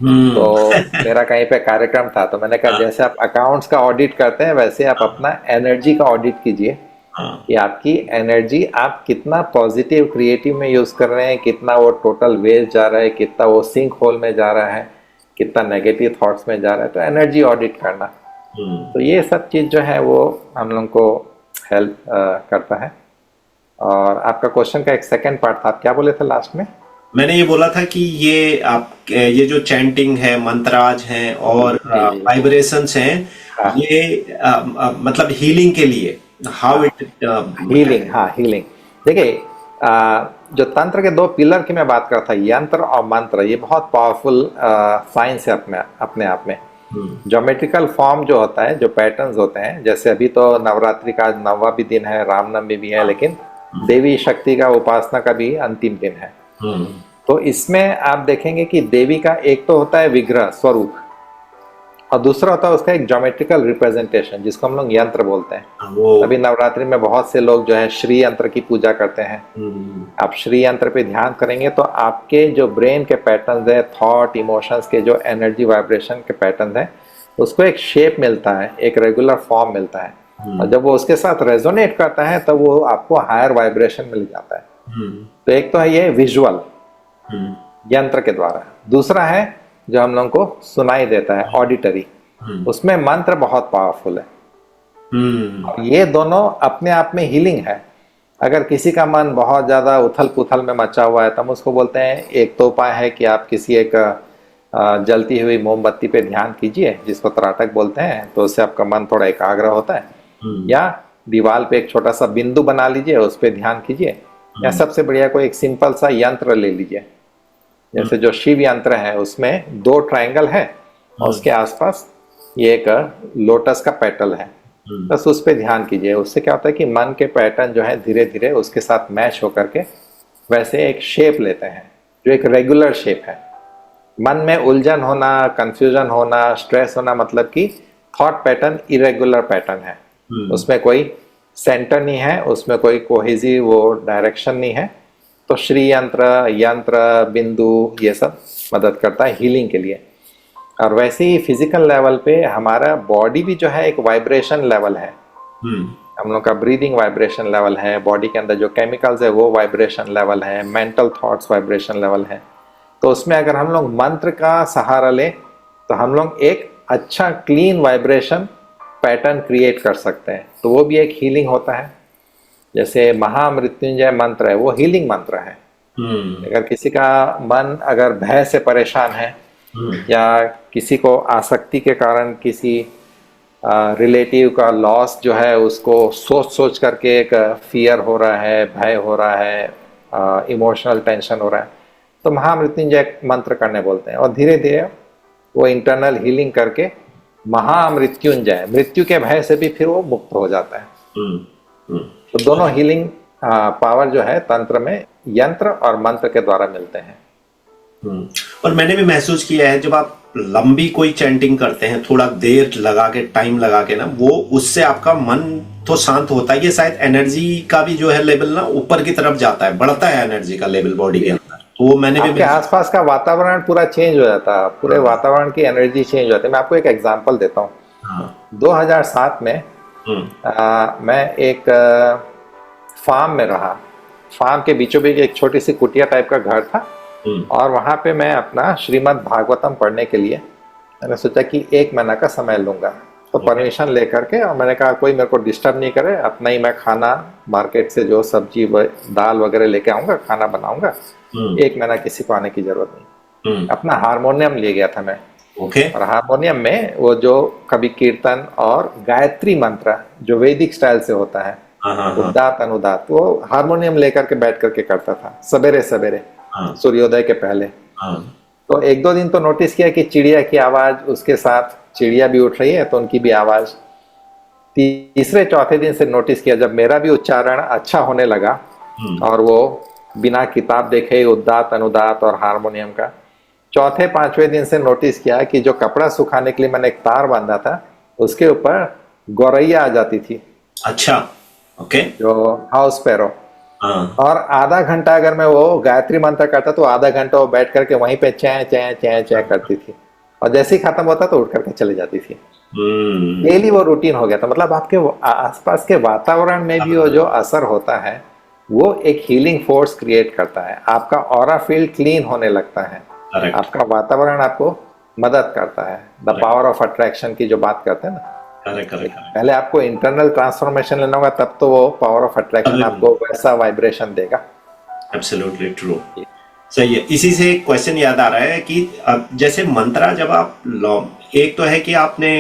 Speaker 1: तो मेरा कहीं पे कार्यक्रम था, तो मैंने कहा जैसे आप अकाउंट्स का ऑडिट करते हैं वैसे आप अपना एनर्जी का ऑडिट कीजिए कि आपकी एनर्जी आप कितना पॉजिटिव क्रिएटिव में यूज कर रहे हैं, कितना वो टोटल वेस्ट जा रहा है, कितना वो सिंक होल में जा रहा है, कितना नेगेटिव थॉट्स में जा रहा है। तो एनर्जी ऑडिट करना, तो ये सब चीज जो है वो हम लोग को हेल्प करता है। और आपका क्वेश्चन का एक सेकंड पार्ट था, आप क्या बोले थे लास्ट में?
Speaker 2: मैंने ये बोला था कि ये जो चैंटिंग है, मंत्राज हैं और
Speaker 1: जी जी।
Speaker 2: वाइब्रेशंस हैं,
Speaker 1: हाँ,
Speaker 2: ये मतलब हीलिंग के लिए, हाउ इट
Speaker 1: हीलिंग, हाँ हीलिंग। देखिए, जो तंत्र के दो पिलर की मैं बात कर रहा था, यंत्र और मंत्र, ये बहुत पावरफुल साइंस है अपने अपने आप में। ज्योमेट्रिकल फॉर्म जो होता है, जो पैटर्न्स होते हैं, जैसे अभी तो नवरात्रि का आज 9वां भी दिन है, रामनवमी भी है, लेकिन देवी शक्ति का उपासना का भी अंतिम दिन है। तो इसमें आप देखेंगे कि देवी का एक तो होता है विग्रह स्वरूप, और दूसरा होता है उसका एक ज्योमेट्रिकल रिप्रेजेंटेशन, जिसको हम लोग यंत्र बोलते हैं।
Speaker 2: वो
Speaker 1: अभी नवरात्रि में बहुत से लोग जो है श्री यंत्र की पूजा करते हैं। आप श्री यंत्र पे ध्यान करेंगे तो आपके जो ब्रेन के पैटर्न्स है, थॉट इमोशंस के जो एनर्जी वाइब्रेशन के पैटर्न्स है, उसको एक शेप मिलता है, एक रेगुलर फॉर्म मिलता है, और जब वो उसके साथ रेजोनेट करता है तब वो आपको हायर वाइब्रेशन मिल जाता है। तो एक तो है ये विजुअल, यंत्र के द्वारा। दूसरा है जो हम लोगों को सुनाई देता है, ऑडिटरी, उसमें मंत्र बहुत पावरफुल है। और ये दोनों अपने आप में हीलिंग है। अगर किसी का मन बहुत ज्यादा उथल पुथल में मचा हुआ है, तो हम उसको बोलते हैं, एक तो उपाय है कि आप किसी एक जलती हुई मोमबत्ती पे ध्यान कीजिए, जिसको त्राटक बोलते हैं, तो उससे आपका मन थोड़ा एकाग्र होता है। या दीवार पे एक छोटा सा बिंदु बना लीजिए, उस पर ध्यान कीजिए। या सबसे बढ़िया कोई एक सिंपल सा यंत्र ले लीजिए, जैसे जो शिव यंत्र है उसमें 2 ट्रायंगल है और उसके आसपास ये एक लोटस का पेटल है, बस उस पर ध्यान कीजिए। उससे क्या होता है कि मन के पैटर्न जो है धीरे धीरे उसके साथ मैच होकर के वैसे एक शेप लेते हैं, जो एक रेगुलर शेप है। मन में उलझन होना, कंफ्यूजन होना, स्ट्रेस होना, मतलब कि थॉट पैटर्न इरेगुलर पैटर्न है, उसमें कोई सेंटर नहीं है, उसमें कोई कोहेसिव वो डायरेक्शन नहीं है। तो श्री यंत्र, यंत्र, बिंदु, ये सब मदद करता है हीलिंग के लिए। और वैसे ही फिजिकल लेवल पे हमारा बॉडी भी जो है एक वाइब्रेशन लेवल है। हम लोग का ब्रीदिंग वाइब्रेशन लेवल है, बॉडी के अंदर जो केमिकल्स है वो वाइब्रेशन लेवल है, मेंटल थॉट्स वाइब्रेशन लेवल है। तो उसमें अगर हम लोग मंत्र का सहारा लें तो हम लोग एक अच्छा क्लीन वाइब्रेशन पैटर्न क्रिएट कर सकते हैं, तो वो भी एक हीलिंग होता है। जैसे महामृत्युंजय मंत्र है, वो हीलिंग मंत्र है। अगर किसी का मन अगर भय से परेशान है, या किसी को आसक्ति के कारण किसी रिलेटिव का लॉस जो है उसको सोच सोच करके एक फियर हो रहा है, भय हो रहा है, इमोशनल टेंशन हो रहा है, तो महामृत्युंजय मंत्र करने बोलते हैं। और धीरे धीरे वो इंटरनल हीलिंग करके महामृत्युंजय, मृत्यु के भय से भी फिर वो मुक्त हो जाता है। तो दोनों हीलिंग पावर जो है तंत्र में यंत्र और मंत्र के द्वारा मिलते हैं।
Speaker 2: और मैंने भी महसूस किया है, जब आप लंबी कोई चैंटिंग करते हैं, थोड़ा देर लगा के, टाइम लगा के ना, वो उससे आपका मन तो शांत होता है, ये शायद एनर्जी का भी जो है लेवल ना ऊपर की तरफ जाता है, बढ़ता है एनर्जी का लेवल बॉडी के अंदर। तो वो मैंने भी
Speaker 1: आपके आसपास का वातावरण पूरा चेंज हो जाता है, पूरे वातावरण की एनर्जी चेंज हो जाती है। मैं आपको एक एग्जांपल देता हूँ। 2007 में मैं एक फार्म में रहा। फार्म के बीचों बीच एक छोटी सी कुटिया टाइप का घर था, और वहां पे मैं अपना श्रीमद् भागवतम पढ़ने के लिए मैंने सोचा कि 1 महीना का समय लूंगा। तो परमिशन लेकर के, और मैंने कहा कोई मेरे को डिस्टर्ब नहीं करे, अपना ही मैं खाना मार्केट से जो सब्जी दाल वगैरह लेके आऊंगा, खाना बनाऊंगा, 1 महीना किसी को आने की जरूरत नहीं। अपना हारमोनियम ले गया था मैं। और हारमोनियम में वो जो कभी कीर्तन और गायत्री मंत्र जो वैदिक स्टाइल से होता है, उदात अनुदात, वो हारमोनियम लेकर के बैठ करके करता था सवेरे सवेरे, सूर्योदय के पहले। तो 1-2 दिन तो नोटिस किया कि चिड़िया की आवाज, उसके साथ चिड़िया भी उठ रही है तो उनकी भी आवाज। तीसरे चौथे दिन से नोटिस किया, जब मेरा भी उच्चारण अच्छा होने लगा, और वो बिना किताब देखे उदात अनुदात और हारमोनियम का, चौथे पांचवें दिन से नोटिस किया कि जो कपड़ा सुखाने के लिए मैंने एक तार बांधा था, उसके ऊपर गौरैया आ जाती थी।
Speaker 2: अच्छा, ओके।
Speaker 1: जो हाउस पैरो। और आधा घंटा अगर मैं वो गायत्री मंत्र करता तो आधा घंटा वो बैठ करके वहीं पे चै चै चै चै करती थी, और जैसे ही खत्म होता तो उठ करके चली जाती थी। डेली वो रूटीन हो गया था। मतलब आपके आसपास के वातावरण में भी वो जो असर होता है वो एक हीलिंग फोर्स क्रिएट करता है। आपका ऑरा फील्ड क्लीन होने लगता है, आपका वातावरण आपको मदद करता है। द पावर ऑफ अट्रैक्शन की जो बात करते हैं ना, पहले आपको इंटरनल ट्रांसफॉर्मेशन लेना होगा, तब तो वो पावर ऑफ अट्रैक्शन आपको वैसा वाइब्रेशन देगा।
Speaker 2: Absolutely true. सही है। इसी से एक क्वेश्चन याद आ रहा है कि अब जैसे मंत्रा जब आप एक तो है कि आपने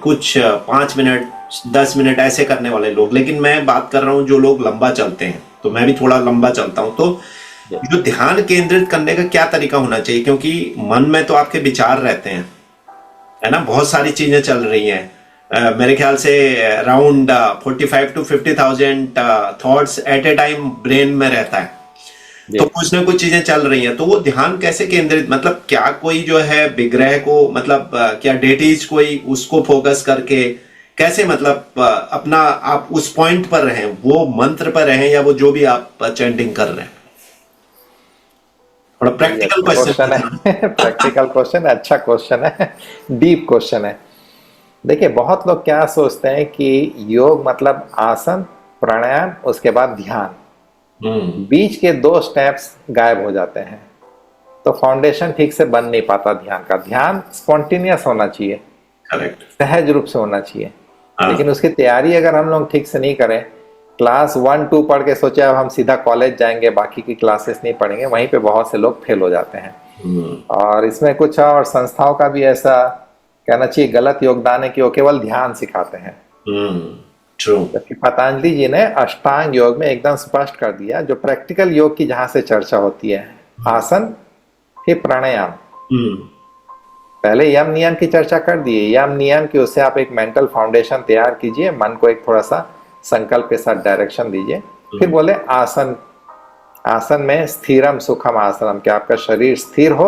Speaker 2: कुछ 5 मिनट 10 मिनट ऐसे करने वाले लोग, लेकिन मैं बात कर रहा हूँ जो लोग लंबा चलते हैं, तो मैं भी थोड़ा लंबा चलता हूँ, तो
Speaker 1: जी
Speaker 2: जो ध्यान केंद्रित करने का क्या तरीका होना चाहिए, क्योंकि मन में तो आपके विचार रहते हैं, है ना, बहुत सारी चीजें चल रही हैं। मेरे ख्याल से around 45 to 50,000 thoughts at a time brain में रहता है।
Speaker 1: जी।
Speaker 2: तो कुछ ना कुछ चीजें चल रही हैं, तो वो ध्यान कैसे केंद्रित, मतलब क्या कोई जो है विग्रह को, मतलब क्या डेटीज कोई उसको फोकस करके कैसे, मतलब अपना आप उस पॉइंट पर रहें, वो मंत्र पर रहें, या वो जो भी आप चैंटिंग कर रहे हैं? थोड़ा
Speaker 1: बड़ी
Speaker 2: प्रैक्टिकल
Speaker 1: अच्छा क्वेश्चन
Speaker 2: क्वेश्चन।
Speaker 1: है। प्रैक्टिकल क्वेश्चन है, अच्छा क्वेश्चन है, डीप क्वेश्चन है। देखिए, बहुत लोग क्या सोचते हैं कि योग मतलब आसन, प्राणायाम, उसके बाद ध्यान,
Speaker 2: हम्म।
Speaker 1: बीच के दो स्टेप्स गायब हो जाते हैं, तो फाउंडेशन ठीक से बन नहीं पाता ध्यान का। ध्यान स्पॉन्टेनियस होना चाहिए,
Speaker 2: करेक्ट।
Speaker 1: सहज रूप से होना चाहिए।
Speaker 2: हाँ।
Speaker 1: लेकिन उसकी तैयारी अगर हम लोग ठीक से नहीं करें, क्लास 1 2 पढ़ के सोचे अब हम सीधा कॉलेज जाएंगे, बाकी की क्लासेस नहीं पढ़ेंगे, वहीं पे बहुत से लोग फेल हो जाते हैं।
Speaker 2: हम्म।
Speaker 1: और इसमें कुछ और संस्थाओं का भी ऐसा कहना चाहिए गलत योगदान है कि वो केवल ध्यान सिखाते हैं,
Speaker 2: हम्म। ट्रू।
Speaker 1: जबकि पतंजलि जी ने अष्टांग योग में एकदम स्पष्ट कर दिया, जो प्रैक्टिकल योग की जहां से चर्चा होती है, आसन, फिर प्राणायाम,
Speaker 2: हम्म।
Speaker 1: पहले यम नियम की चर्चा कर दी है। यम नियम की उससे आप एक मेंटल फाउंडेशन तैयार कीजिए, मन को एक थोड़ा सा संकल्प के साथ डायरेक्शन दीजिए। फिर बोले आसन, आसन में स्थिरम सुखम आसनम, कि आपका शरीर स्थिर हो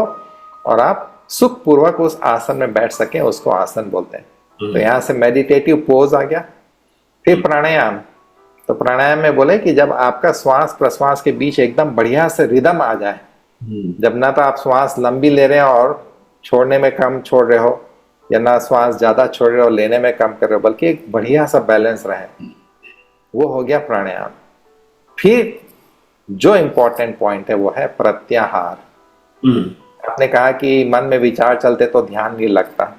Speaker 1: और आप सुख पूर्वक उस आसन में बैठ सकें, उसको आसन बोलते हैं। तो यहां से मेडिटेटिव पोज आ गया। फिर प्राणायाम, तो प्राणायाम में बोले कि जब आपका श्वास प्रश्वास के बीच एकदम बढ़िया से रिदम आ जाए, जब ना तो आप श्वास लंबी ले रहे हो और छोड़ने में कम छोड़ रहे हो, या ना श्वास ज्यादा छोड़ रहे हो लेने में कम कर रहे हो, बल्कि एक बढ़िया सा बैलेंस रहे, वो हो गया प्राणायाम। फिर जो इंपॉर्टेंट पॉइंट है वो है प्रत्याहार।
Speaker 2: हम्म।
Speaker 1: आपने कहा कि मन में विचार चलते तो ध्यान नहीं लगता,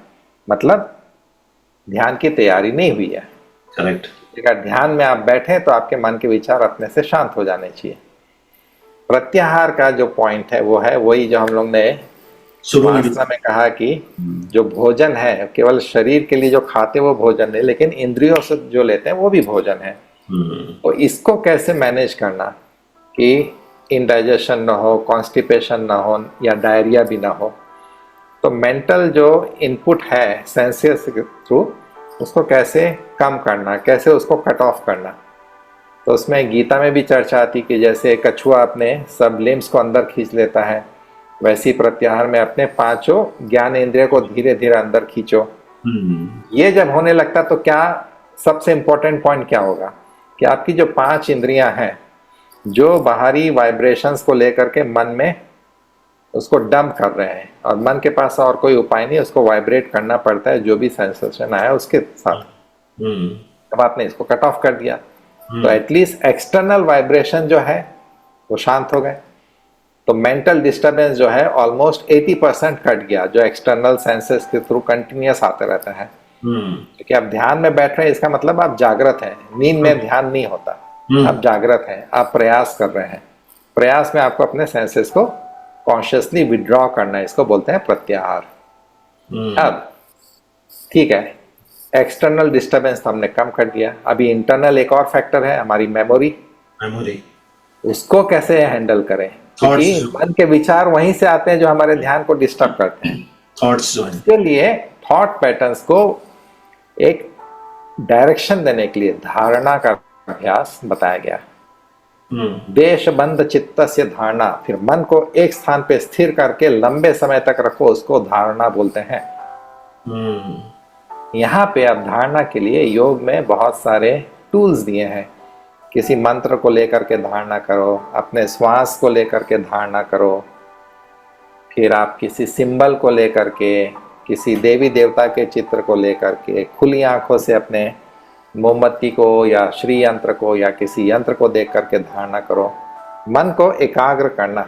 Speaker 1: मतलब ध्यान की तैयारी नहीं हुई है।
Speaker 2: करेक्ट।
Speaker 1: अगर ध्यान में आप बैठे तो आपके मन के विचार अपने से शांत हो जाने चाहिए। प्रत्याहार का जो पॉइंट है वो है वही जो हम लोग ने
Speaker 2: शुरू में
Speaker 1: वासना में कहा कि जो भोजन है केवल शरीर के लिए जो खाते वो भोजन नहीं, लेकिन इंद्रियों से जो लेते हैं वो भी भोजन है। तो इसको कैसे मैनेज करना कि इनडाइजेशन ना हो, कॉन्स्टिपेशन ना हो, या डायरिया भी ना हो। तो मेंटल जो इनपुट है सेंसेस के थ्रू, उसको कैसे कम करना, कैसे उसको कट ऑफ करना। तो उसमें गीता में भी चर्चा आती कि जैसे कछुआ अपने सब लिम्स को अंदर खींच लेता है, वैसी प्रत्याहार में अपने पांचों ज्ञान इंद्रिय को धीरे धीरे अंदर खींचो। ये जब होने लगता तो क्या सबसे इंपॉर्टेंट पॉइंट क्या होगा कि आपकी जो 5 इंद्रियां हैं, जो बाहरी वाइब्रेशंस को लेकर के मन में उसको डंप कर रहे हैं, और मन के पास और कोई उपाय नहीं, उसको वाइब्रेट करना पड़ता है जो भी सेंसेशन आया उसके साथ। अब आपने इसको कट ऑफ कर दिया तो एटलीस्ट एक्सटर्नल वाइब्रेशन जो है वो शांत हो गए। तो मेंटल डिस्टरबेंस जो है ऑलमोस्ट 80% कट गया, जो एक्सटर्नल सेंसेस के थ्रू कंटिन्यूस आते रहता है। क्योंकि आप ध्यान में बैठ रहे हैं, इसका मतलब आप जागृत हैं। नींद में ध्यान नहीं होता, आप जागृत हैं, आप प्रयास कर रहे हैं। प्रयास में आपको अपने सेंसेस को कॉन्शियसली विड्रॉ करना है, इसको बोलते हैं प्रत्याहार। अब ठीक है, एक्सटर्नल डिस्टरबेंस तो हमने कम कर दिया, अभी इंटरनल एक और फैक्टर है हमारी मेमोरी।
Speaker 2: मेमोरी।
Speaker 1: उसको कैसे हैंडल करें, क्योंकि मन के विचार वहीं से आते हैं जो हमारे ध्यान को डिस्टर्ब करते हैं।
Speaker 2: थॉट्स जो है,
Speaker 1: इसके लिए थॉट पैटर्न्स को एक डायरेक्शन देने के लिए धारणा का अभ्यास बताया गया। देश बंद चित्त से धारणा, फिर मन को एक स्थान पे स्थिर करके लंबे समय तक रखो, उसको धारणा बोलते हैं। यहाँ पे अब धारणा के लिए योग में बहुत सारे टूल्स दिए हैं। किसी मंत्र को लेकर के धारणा करो, अपने श्वास को लेकर के धारणा करो, फिर आप किसी सिंबल को लेकर के, किसी देवी देवता के चित्र को लेकर के खुली आंखों से अपने मोमबत्ती को या श्री यंत्र को या किसी यंत्र को देख करके धारणा करो। मन को एकाग्र करना।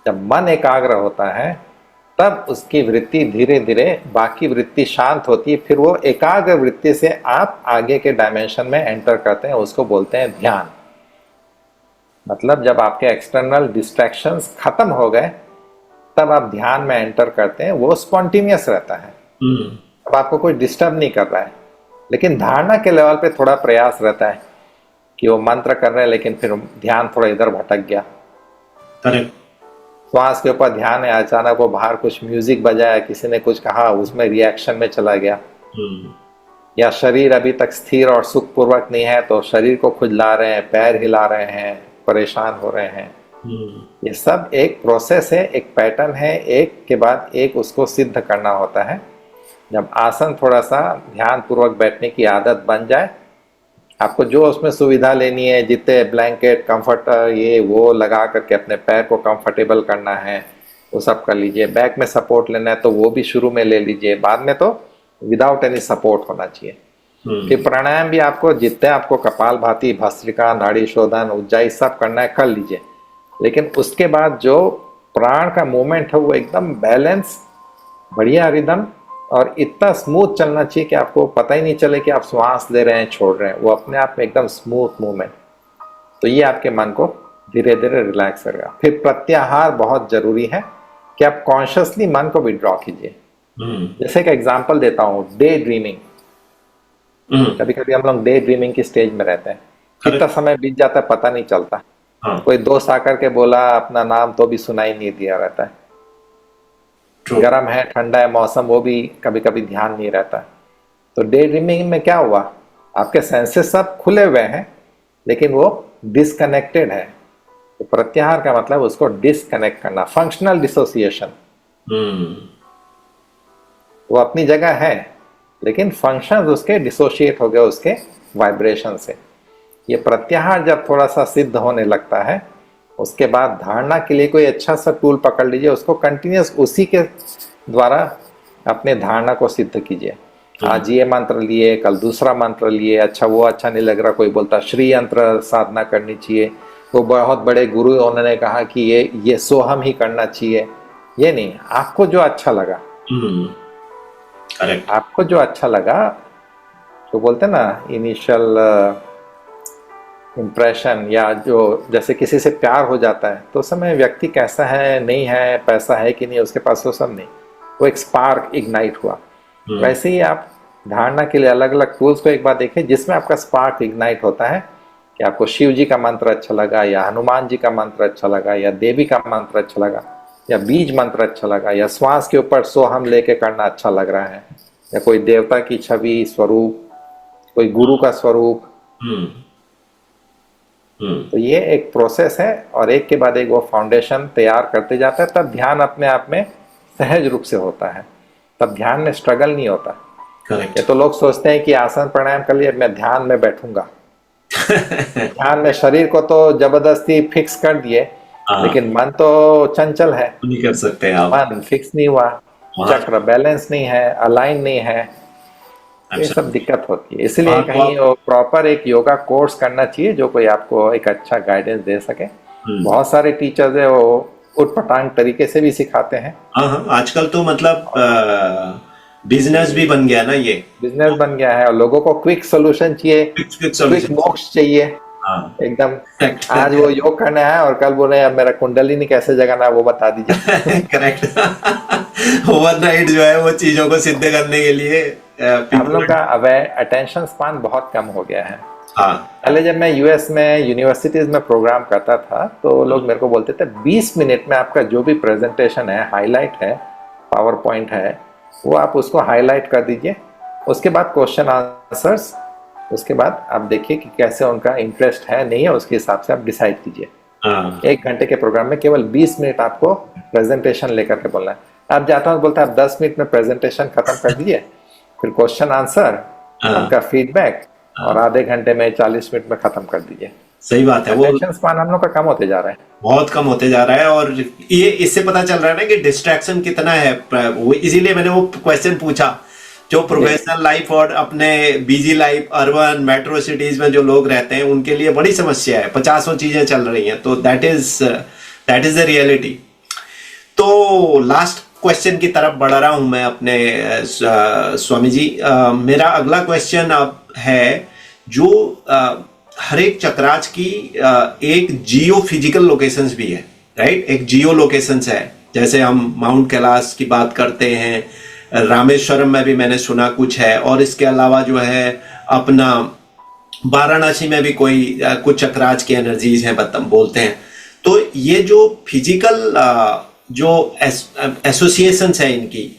Speaker 1: जब मन एकाग्र होता है तब उसकी वृत्ति धीरे धीरे, बाकी वृत्ति शांत होती है, फिर वो एकाग्र वृत्ति से आप आगे के डायमेंशन में एंटर करते हैं, उसको बोलते हैं ध्यान। मतलब जब आपके एक्सटर्नल डिस्ट्रैक्शंस खत्म हो गए तब आप ध्यान में एंटर करते हैं, वो स्पॉन्टेनियस रहता है। अब आपको कोई डिस्टर्ब नहीं कर रहा है, लेकिन धारणा के लेवल पे थोड़ा प्रयास रहता है कि वो मंत्र कर रहे हैं लेकिन फिर ध्यान थोड़ा इधर भटक गया।
Speaker 2: करेक्ट।
Speaker 1: श्वास के ऊपर ध्यान है, अचानक वो बाहर कुछ म्यूजिक बजाया, किसी ने कुछ कहा, उसमें रिएक्शन में चला गया। या शरीर अभी तक स्थिर और सुखपूर्वक नहीं है तो शरीर को खुजला रहे हैं, पैर हिला रहे हैं, परेशान हो रहे हैं। ये सब एक प्रोसेस है, एक पैटर्न है, एक के बाद एक उसको सिद्ध करना होता है। जब आसन थोड़ा सा ध्यान पूर्वक बैठने की आदत बन जाए, आपको जो उसमें सुविधा लेनी है, जितने ब्लैंकेट, कंफर्टर, ये वो लगा करके अपने पैर को कंफर्टेबल करना है, वो सब कर लीजिए। बैक में सपोर्ट लेना है तो वो भी शुरू में ले लीजिए, बाद में तो विदाउट एनी सपोर्ट होना चाहिए। फिर प्राणायाम भी आपको जितने आपको कपालभाति, भस्त्रिका, नाड़ी शोधन, उज्जाई सब करना है कर लीजिए, लेकिन उसके बाद जो प्राण का मूवमेंट है वो एकदम बैलेंस, बढ़िया रिदम और इतना स्मूथ चलना चाहिए कि आपको पता ही नहीं चले कि आप श्वास ले रहे हैं, छोड़ रहे हैं, वो अपने आप में एकदम स्मूथ मूवमेंट। तो ये आपके मन को धीरे धीरे रिलैक्स करेगा। फिर प्रत्याहार बहुत जरूरी है कि आप कॉन्शियसली मन को विड्रॉ कीजिए। जैसे एक एग्जांपल देता हूँ, डे ड्रीमिंग। कभी कभी हम लोग डे ड्रीमिंग की स्टेज में रहते हैं, कितना समय बीत जाता है पता नहीं चलता। कोई दोस्त आकर के बोला अपना नाम तो भी सुनाई नहीं दिया रहता है। गर्म है, ठंडा है मौसम, वो भी कभी कभी ध्यान नहीं रहता। तो डे ड्रीमिंग में क्या हुआ, आपके सेंसेस सब खुले हुए हैं लेकिन वो डिसकनेक्टेड है। तो प्रत्याहार का मतलब उसको डिसकनेक्ट करना, फंक्शनल डिसोसिएशन। वो अपनी जगह है लेकिन फंक्शंस उसके डिसोशिएट हो गए उसके वाइब्रेशन से। ये प्रत्याहार जब थोड़ा सा सिद्ध होने लगता है, उसके बाद धारणा के लिए कोई अच्छा सा टूल पकड़ लीजिए, उसको कंटिन्यूस उसी के द्वारा अपने धारणा को सिद्ध कीजिए। आज ये मंत्र लिए, कल दूसरा मंत्र लिए, अच्छा वो अच्छा नहीं लग रहा, कोई बोलता श्री यंत्र साधना करनी चाहिए, वो बहुत बड़े गुरु उन्होंने कहा कि ये सोहम ही करना चाहिए। ये नहीं, आपको जो अच्छा लगा, आपको जो अच्छा लगा, तो बोलते ना इनिशियल इम्प्रेशन, या जो जैसे किसी से प्यार हो जाता है तो उस समय व्यक्ति कैसा है, नहीं है, पैसा है कि नहीं उसके पास, वो सब नहीं, वो एक स्पार्क इग्नाइट हुआ। वैसे ही आप धारणा के लिए अलग अलग टूल्स को एक बार देखें जिसमें आपका स्पार्क इग्नाइट होता है कि आपको शिव जी का मंत्र अच्छा लगा, या हनुमान जी का मंत्र अच्छा लगा, या देवी का मंत्र अच्छा लगा, या बीज मंत्र अच्छा लगा, या श्वास के ऊपर सोहम लेके करना अच्छा लग रहा है, या कोई देवता की छवि, स्वरूप, कोई गुरु का स्वरूप। तो ये एक प्रोसेस है और एक के बाद एक वो फाउंडेशन तैयार करते जाता है, तब ध्यान अपने आप में सहज रूप से होता है, तब ध्यान में स्ट्रगल नहीं होता। ये तो लोग सोचते हैं कि आसन प्राणायाम कर लिए मैं ध्यान में बैठूंगा ध्यान में शरीर को तो जबरदस्ती फिक्स कर दिए, लेकिन मन तो चंचल है,
Speaker 2: नहीं कर सकते आप।
Speaker 1: मन फिक्स नहीं हुआ, चक्र बैलेंस नहीं है, अलाइन नहीं है, ये सब दिक्कत होती है। इसलिए कहीं प्रॉपर एक योगा कोर्स करना चाहिए जो कोई आपको एक अच्छा गाइडेंस दे सके। बहुत सारे टीचर्स है वो उटपटांग तरीके से भी सिखाते हैं।
Speaker 2: हाँ, आजकल तो मतलब बिजनेस भी बन गया ना, ये
Speaker 1: बिजनेस बन गया है और लोगों को क्विक सोल्यूशन चाहिए, क्विक मोक्ष चाहिए। एकदम आज वो योग करना है और कल बोल रहे हैं मेरा कुंडलिनी कैसे जगाना है वो बता दीजिए।
Speaker 2: करेक्ट। ओवरनाइट जो है वो चीजों को सिद्ध करने के लिए
Speaker 1: हम लोग का अटेंशन स्पान बहुत कम हो गया है।
Speaker 2: पहले
Speaker 1: जब मैं यूएस में यूनिवर्सिटीज में प्रोग्राम करता था तो लोग मेरे को बोलते थे 20 मिनट में आपका जो भी प्रेजेंटेशन है, हाईलाइट है, पावर पॉइंट है, वो आप उसको हाईलाइट कर दीजिए, उसके बाद क्वेश्चन आंसर्स, उसके बाद आप देखिए कि कैसे उनका इंटरेस्ट है नहीं है, उसके हिसाब से आप डिसाइड कीजिए। 1 घंटे के प्रोग्राम में केवल 20 मिनट आपको प्रेजेंटेशन लेकर के बोलना है। आप जाता हूँ बोलते हैं आप 10 मिनट में प्रेजेंटेशन खत्म कर दीजिए, फिर क्वेश्चन आंसर, उनका फीडबैक, और आधे घंटे में 40 मिनट में खत्म कर दीजिए।
Speaker 2: सही बात है। वो
Speaker 1: अटेंशन स्पान हम लोग का कम होते जा रहा है,
Speaker 2: बहुत कम होते जा रहा है, और ये इससे पता चल रहा है ना कि डिस्ट्रैक्शन कितना है। वो इसीलिए मैंने वो क्वेश्चन पूछा, जो प्रोफेशनल लाइफ और अपने busy life, urban metro cities में जो लोग रहते हैं उनके लिए बड़ी समस्या है, 50 चीजें चल रही हैं। तो दैट इज द रियलिटी। तो लास्ट क्वेश्चन की तरफ बढ़ रहा हूं मैं अपने स्वामी जी। मेरा अगला क्वेश्चन अब है जो हर एक चक्राज की एक जियो फिजिकल लोकेशंस भी है, राइट? एक जियो लोकेशंस है, जैसे हम माउंट कैलाश की बात करते हैं, रामेश्वरम में भी मैंने सुना कुछ है, और इसके अलावा जो है अपना वाराणसी में भी कोई कुछ चक्राज की एनर्जीज हैं बोलते हैं। तो ये जो फिजिकल जो एसोसिएशंस है इनकी,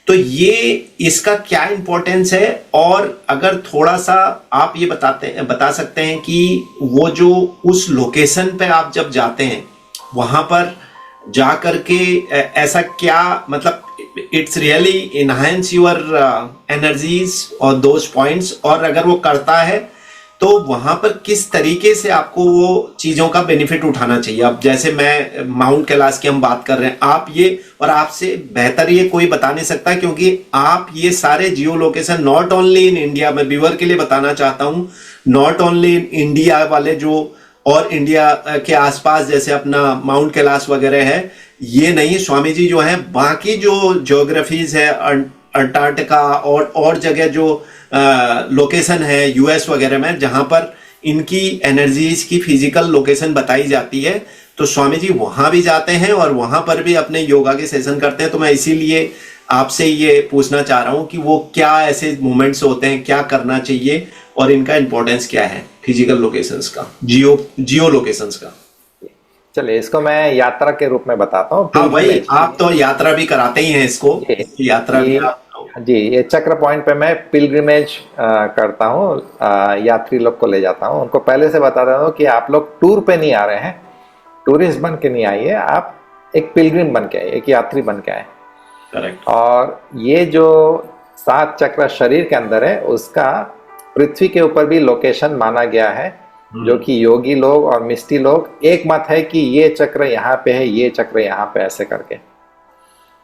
Speaker 2: तो ये इसका क्या इंपॉर्टेंस है? और अगर थोड़ा सा आप ये बता सकते हैं कि वो जो उस लोकेशन पे आप जब जाते हैं वहां पर जा करके ऐसा क्या मतलब it's really enhance your energies और दोज पॉइंट्स, और अगर वो करता है तो वहां पर किस तरीके से आपको वो चीजों का बेनिफिट उठाना चाहिए? अब जैसे मैं माउंट कैलाश की हम बात कर रहे हैं, आप ये, और आपसे बेहतर ये कोई बता नहीं सकता, क्योंकि आप ये सारे जियो location not only in India, मैं व्यूअर के लिए बताना चाहता हूं, नॉट ओनली इन इंडिया वाले जो और इंडिया के आसपास जैसे अपना माउंट कैलाश वगैरह है, ये नहीं, स्वामी जी जो है बाकी जो ज्योग्राफीज है, अंटार्कटिका और जगह जो लोकेशन है यूएस वगैरह में, जहां पर इनकी एनर्जीज की फिजिकल लोकेशन बताई जाती है, तो स्वामी जी वहां भी जाते हैं और वहां पर भी अपने योगा के सेशन करते हैं। तो मैं इसीलिए आपसे ये पूछना चाह रहा हूं कि वो क्या ऐसे मोमेंट्स होते हैं, क्या करना चाहिए, और इनका इंपॉर्टेंस क्या है फिजिकल लोकेशंस का, जियो लोकेशंस का।
Speaker 1: चलिए, इसको मैं यात्रा के रूप में बताता हूँ।
Speaker 2: हाँ भाई, आप तो यात्रा भी कराते ही हैं इसको, यात्रा भी आप।
Speaker 1: जी, ये चक्र पॉइंट पे मैं पिलग्रिमेज करता हूँ, यात्री लोग को ले जाता हूँ। उनको पहले से बता देता हूँ कि आप लोग टूर पे नहीं आ रहे हैं, टूरिस्ट बन के नहीं आइए, आप एक पिलग्रिम बन के आइए, एक यात्री बन के आए।
Speaker 2: करेक्ट।
Speaker 1: और ये जो 7 चक्र शरीर के अंदर है, उसका पृथ्वी के ऊपर भी लोकेशन माना गया है, जो कि योगी लोग और मिस्टी लोग एक मत है कि ये चक्र यहाँ पे है, ये चक्र यहाँ पे, ऐसे करके।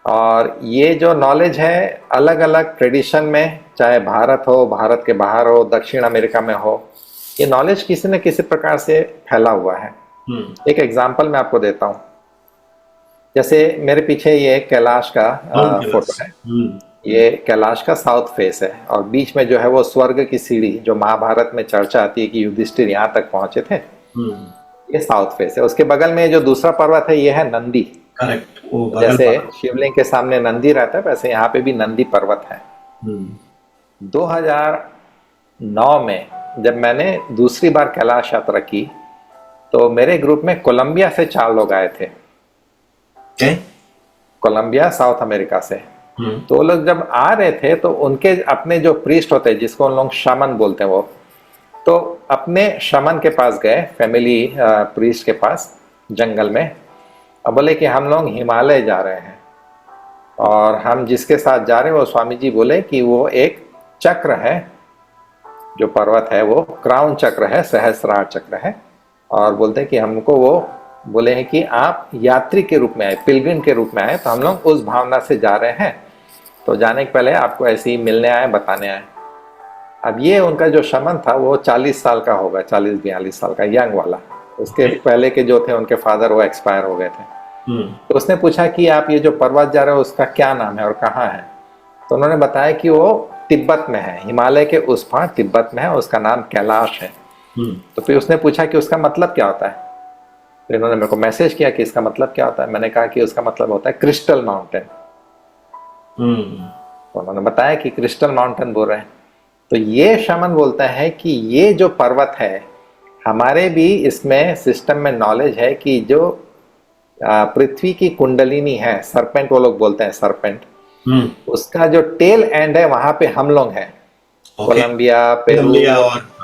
Speaker 1: और ये जो नॉलेज है अलग अलग ट्रेडिशन में, चाहे भारत हो, भारत के बाहर हो, दक्षिण अमेरिका में हो, ये नॉलेज किसी न किसी प्रकार से फैला हुआ है। एक एग्जांपल मैं आपको देता हूँ। जैसे मेरे पीछे ये कैलाश का फोटो है, ये कैलाश का साउथ फेस है, और बीच में जो है वो स्वर्ग की सीढ़ी, जो महाभारत में चर्चा आती है कि युधिष्ठिर यहाँ तक पहुंचे थे, ये साउथ फेस है। उसके बगल में जो दूसरा पर्वत है, ये है नंदी।
Speaker 2: करेक्ट।
Speaker 1: जैसे शिवलिंग के सामने नंदी रहता है, वैसे यहाँ पे भी नंदी पर्वत है। 2009 में जब मैंने दूसरी बार कैलाश यात्रा की, तो मेरे ग्रुप में कोलंबिया से 4 लोग आए थे। कोलंबिया, साउथ अमेरिका से। तो वो लोग जब आ रहे थे, तो उनके अपने जो प्रीस्ट होते हैं, जिसको उन लोग शमन बोलते हैं, वो तो अपने शमन के पास गए, फैमिली प्रीस्ट के पास, जंगल में, और बोले कि हम लोग हिमालय जा रहे हैं, और हम जिसके साथ जा रहे हैं वो स्वामी जी बोले कि वो एक चक्र है, जो पर्वत है वो क्राउन चक्र है, सहस्रार चक्र है, और बोलते हैं कि हमको वो बोले हैं कि आप यात्री के रूप में आए, पिलग्रिम के रूप में आए, तो हम लोग उस भावना से जा रहे हैं, तो जाने के पहले आपको ऐसे ही मिलने आए, बताने आए। अब ये उनका जो शमन था वो 40 साल का होगा, 40-42 साल का, यंग वाला। उसके पहले के जो थे उनके फादर वो एक्सपायर हो गए थे। तो उसने पूछा कि आप ये जो पर्वत जा रहे हो उसका क्या नाम है और कहाँ है? तो उन्होंने बताया कि वो तिब्बत में है, हिमालय के उस पार तिब्बत में है, उसका नाम कैलाश है। तो फिर उसने पूछा कि उसका मतलब क्या होता है? तो इन्होंने मेरे को मैसेज किया कि इसका मतलब क्या होता है। मैंने कहा कि उसका मतलब होता है क्रिस्टल माउंटेन। तो उन्होंने बताया कि क्रिस्टल माउंटेन बोल रहे हैं। तो ये शमन बोलता है कि ये जो पर्वत है, हमारे भी इसमें सिस्टम में नॉलेज है कि जो पृथ्वी की कुंडलिनी है, सरपेंट वो लोग बोलते हैं, सरपेंट, उसका जो टेल एंड है वहां पे हम लोग हैं। कोलंबिया, पेरू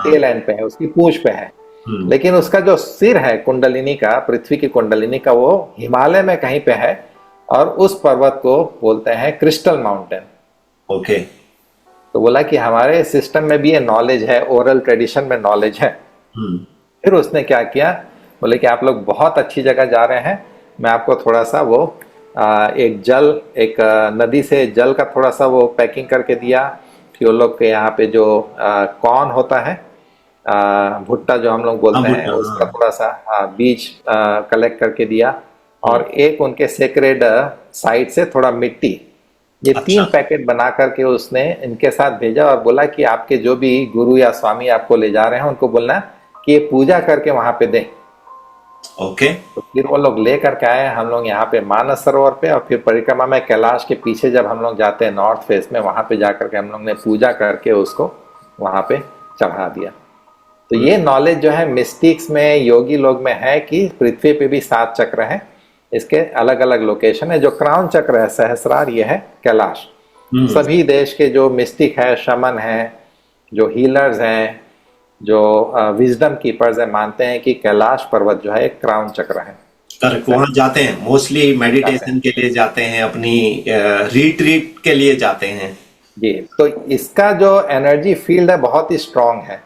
Speaker 1: टेल एंड पे है, उसकी पूंछ पे है। लेकिन उसका जो सिर है कुंडलिनी का, पृथ्वी की कुंडलिनी का, वो हिमालय में कहीं पे है, और उस पर्वत को बोलते हैं क्रिस्टल माउंटेन।
Speaker 2: ओके।
Speaker 1: तो बोला कि हमारे सिस्टम में भी ये नॉलेज है, ओरल ट्रेडिशन में नॉलेज है। फिर उसने क्या किया, बोले कि आप लोग बहुत अच्छी जगह जा रहे हैं, मैं आपको थोड़ा सा वो एक नदी से जल का थोड़ा सा वो पैकिंग करके दिया। फिर वो लोग के यहाँ पे जो कॉर्न होता है, भुट्टा जो हम लोग बोलते हैं, उसका थोड़ा सा बीज कलेक्ट करके दिया, और एक उनके सेक्रेड साइड से थोड़ा मिट्टी, ये 3 पैकेट बना करके उसने इनके साथ भेजा, और बोला कि आपके जो भी गुरु या स्वामी आपको ले जा रहे हैं उनको बोलना कि ये पूजा करके वहां पे दें।
Speaker 2: ओके।
Speaker 1: तो फिर वो लोग ले करके आए हम लोग यहाँ पे मानस सरोवर पे, और फिर परिक्रमा में कैलाश के पीछे जब हम लोग जाते हैं नॉर्थ फेस में, वहां पे जाकर के हम लोग ने पूजा करके उसको वहां पे चढ़ा दिया। तो ये नॉलेज जो है मिस्टिक्स में, योगी लोग में है कि पृथ्वी पे भी 7 चक्र हैं, इसके अलग अलग लोकेशन है। जो क्राउन चक्र है सहस्रार, ये है कैलाश। सभी देश के जो मिस्टिक है, शमन है, जो हीलर्स हैं, जो विजडम कीपर्स है, मानते हैं कि कैलाश पर्वत जो है एक क्राउन चक्र है।
Speaker 2: करेक्ट, वहां जाते हैं मोस्टली मेडिटेशन के लिए जाते हैं, अपनी रिट्रीट के लिए जाते हैं।
Speaker 1: जी, तो इसका जो एनर्जी फील्ड है बहुत ही स्ट्रांग है,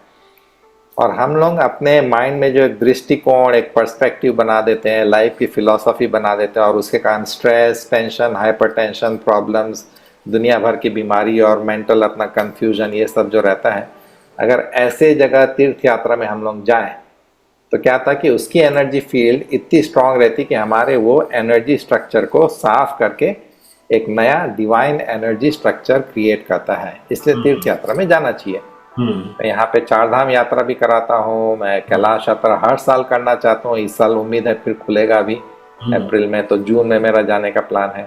Speaker 1: और हम लोग अपने माइंड में जो एक दृष्टिकोण, एक पर्सपेक्टिव बना देते हैं, लाइफ की फिलॉसफी बना देते हैं, और उसके कारण स्ट्रेस, टेंशन, हाइपरटेंशन, प्रॉब्लम्स, दुनिया भर की बीमारी और मेंटल अपना कंफ्यूजन, ये सब जो रहता है, अगर ऐसे जगह तीर्थ यात्रा में हम लोग जाएं तो क्या था कि उसकी एनर्जी फील्ड इतनी स्ट्रांग रहती कि हमारे वो एनर्जी स्ट्रक्चर को साफ करके एक नया डिवाइन एनर्जी स्ट्रक्चर क्रिएट करता है। इसलिए तीर्थ यात्रा में जाना चाहिए। मैं यहाँ पे 4 धाम यात्रा भी कराता हूँ, मैं कैलाश यात्रा हर साल करना चाहता हूँ। इस साल उम्मीद है फिर खुलेगा अभी अप्रैल में, तो जून में मेरा जाने का प्लान है।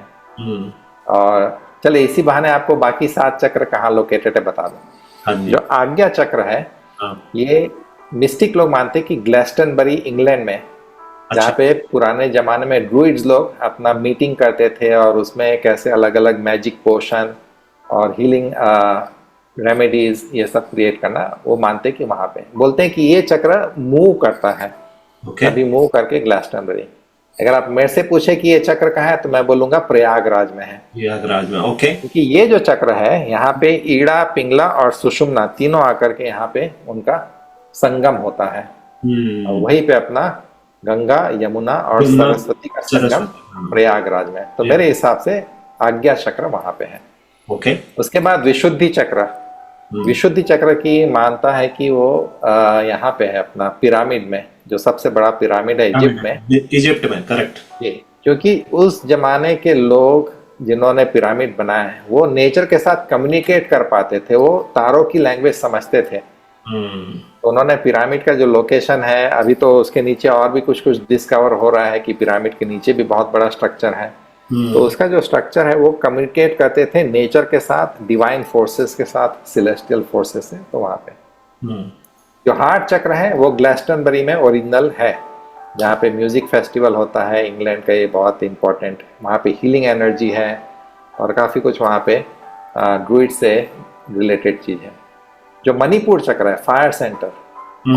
Speaker 1: और चले इसी बहाने आपको बाकी 7 चक्र कहाँ लोकेटेड है बता दूं। जो आज्ञा चक्र है, ये मिस्टिक लोग मानते हैं कि ग्लैस्टनबरी इंग्लैंड में, जहाँ पे पुराने जमाने में ड्रूइड्स लोग अपना मीटिंग करते थे, और उसमें कैसे अलग अलग मैजिक पोशन और हीलिंग रेमेडीज ये सब क्रिएट करना, वो मानते हैं कि वहां पे बोलते हैं कि ये चक्र मूव करता है। अभी मूव करके ग्लैस्टनबरी। अगर आप मेरे से पूछे कि ये चक्र कहाँ है, तो मैं बोलूंगा प्रयागराज में है।
Speaker 2: प्रयागराज में, ओके।
Speaker 1: क्योंकि ये जो चक्र है, यहाँ पे ईड़ा, पिंगला और सुषुम्ना तीनों आकर के यहाँ पे उनका संगम होता है, और वहीं पे अपना गंगा, यमुना और सरस्वती का संगम प्रयागराज में। तो मेरे हिसाब से आज्ञा चक्र वहां पे है।
Speaker 2: ओके।
Speaker 1: उसके बाद विशुद्धि चक्र। विशुद्धि चक्र की मानता है कि वो यहाँ पे है अपना पिरामिड में, जो सबसे बड़ा पिरामिड है इजिप्ट में।
Speaker 2: इजिप्ट में, करेक्ट।
Speaker 1: ये क्योंकि उस जमाने के लोग जिन्होंने पिरामिड बनाए हैं, वो नेचर के साथ कम्युनिकेट कर पाते थे, वो तारों की लैंग्वेज समझते थे। तो उन्होंने पिरामिड का जो लोकेशन है, अभी तो उसके नीचे और भी कुछ कुछ डिस्कवर हो रहा है कि पिरामिड के नीचे भी बहुत बड़ा स्ट्रक्चर है। तो उसका जो स्ट्रक्चर है वो कम्युनिकेट करते थे नेचर के साथ, डिवाइन फोर्सेस के साथ, सिलेस्टियल फोर्सेस से। तो वहां पे जो हार्ट चक्र है वो ग्लैस्टनबरी में ओरिजिनल है, जहाँ पे म्यूजिक फेस्टिवल होता है इंग्लैंड का, ये बहुत इंपॉर्टेंट। वहाँ पे हीलिंग एनर्जी है और काफी कुछ वहाँ पे ड्रूइड से रिलेटेड चीज है। जो मणिपुर चक्र है, फायर सेंटर,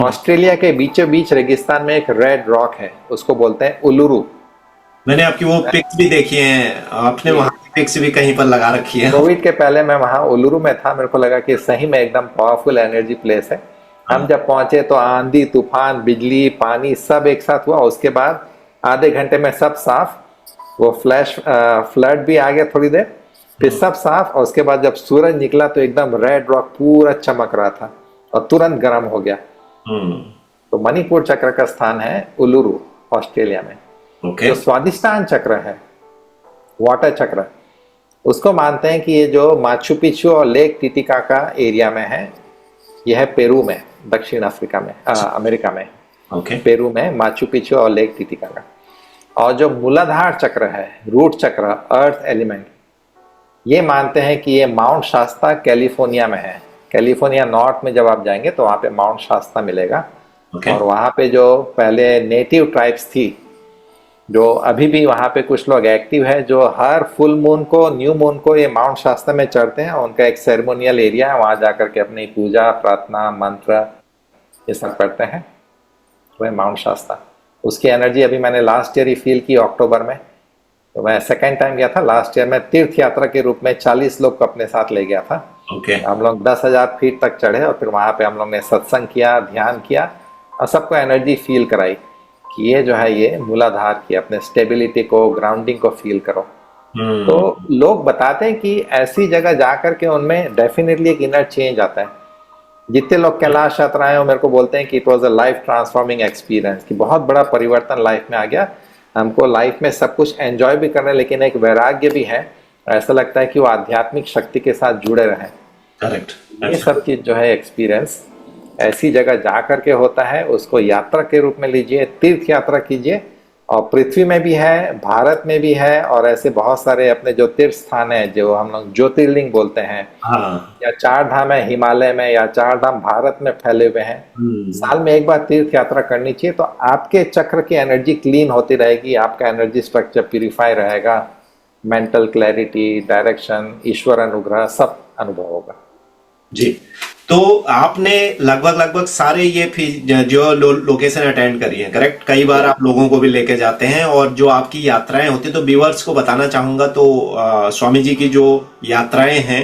Speaker 1: ऑस्ट्रेलिया के बीचों बीच रेगिस्तान में एक रेड रॉक है, उसको बोलते हैं उलुरु।
Speaker 2: मैंने आपकी वो पिक्स भी देखी हैं, आपने वहां की पिक्स भी कहीं पर लगा रखी है।
Speaker 1: कोविड के पहले मैं वहां उलुरु में था, मेरे को लगा कि सही में एकदम पावरफुल एनर्जी प्लेस है। हम जब पहुंचे तो आंधी, तूफान, बिजली, पानी सब एक साथ हुआ। उसके बाद आधे घंटे में सब साफ, वो फ्लड भी आ गया थोड़ी देर, फिर सब साफ। और उसके बाद जब सूरज निकला तो एकदम रेड रॉक पूरा चमक रहा था और तुरंत गर्म हो गया। तो मणिपुर चक्र का स्थान है उलुरु, ऑस्ट्रेलिया में। जो स्वादिष्टान चक्र है, वाटर चक्र, उसको मानते हैं कि ये जो माचू पिचू और लेक टिटिकाका एरिया में है, यह है पेरू में, दक्षिण अफ्रीका में, अमेरिका में। पेरू में माचू पिचू और लेक टिटिकाका। और जो मूलाधार चक्र है, रूट चक्र, अर्थ एलिमेंट, ये मानते हैं कि ये माउंट शास्ता कैलिफोर्निया में है। कैलिफोर्निया नॉर्थ में जब आप जाएंगे तो वहाँ पे माउंट शास्ता मिलेगा। और वहाँ पे जो पहले नेटिव ट्राइब्स थी, जो अभी भी वहाँ पे कुछ लोग एक्टिव है, जो हर फुल मून को, न्यू मून को ये माउंट शास्ता में चढ़ते हैं। उनका एक सेरेमोनियल एरिया है, वहाँ जाकर के अपनी पूजा, प्रार्थना, मंत्र ये सब करते हैं। वह माउंट शास्ता, उसकी एनर्जी अभी मैंने लास्ट ईयर ही फील की अक्टूबर में। तो मैं सेकेंड टाइम गया था। लास्ट ईयर मैं तीर्थ यात्रा के रूप में 40 लोग को अपने साथ ले गया था। हम लोग 10,000 फीट तक चढ़े और फिर वहाँ पे हम लोग ने सत्संग किया, ध्यान किया और सबको एनर्जी फील कराई कि ये जो है ये मूलाधार की, अपने स्टेबिलिटी को, ग्राउंडिंग को फील करो। तो लोग बताते हैं कि ऐसी जगह जाकर के उनमें डेफिनेटली एक इनर चेंज आता है। जितने लोग कैलाश यात्रा आए, मेरे को बोलते हैं कि it was a life transforming experience, कि बहुत बड़ा परिवर्तन लाइफ में आ गया। हमको लाइफ में सब कुछ एंजॉय भी करना है, लेकिन एक वैराग्य भी है। ऐसा लगता है कि वो आध्यात्मिक शक्ति के साथ जुड़े रहें।
Speaker 2: करेक्ट।
Speaker 1: ये सब चीज जो है एक्सपीरियंस ऐसी जगह जा करके होता है, उसको यात्रा के रूप में लीजिए, तीर्थ यात्रा कीजिए। और पृथ्वी में भी है, भारत में भी है, और ऐसे बहुत सारे अपने जो तीर्थ स्थान है जो हम लोग ज्योतिर्लिंग बोलते हैं,
Speaker 2: हाँ।
Speaker 1: या चार धाम है हिमालय में, या चार धाम भारत में फैले हुए हैं। साल में एक बार तीर्थ यात्रा करनी चाहिए, तो आपके चक्र की एनर्जी क्लीन होती रहेगी, आपका एनर्जी स्ट्रक्चर प्यूरिफाई रहेगा, मेंटल क्लैरिटी, डायरेक्शन, ईश्वर अनुग्रह सब अनुभव होगा।
Speaker 2: जी, तो आपने लगभग लगभग सारे ये जो लोकेशन अटेंड करी है, करेक्ट? कई बार आप लोगों को भी लेके जाते हैं, और जो आपकी यात्राएं होती है, तो व्यूअर्स को बताना चाहूंगा, तो स्वामी जी की जो यात्राएं हैं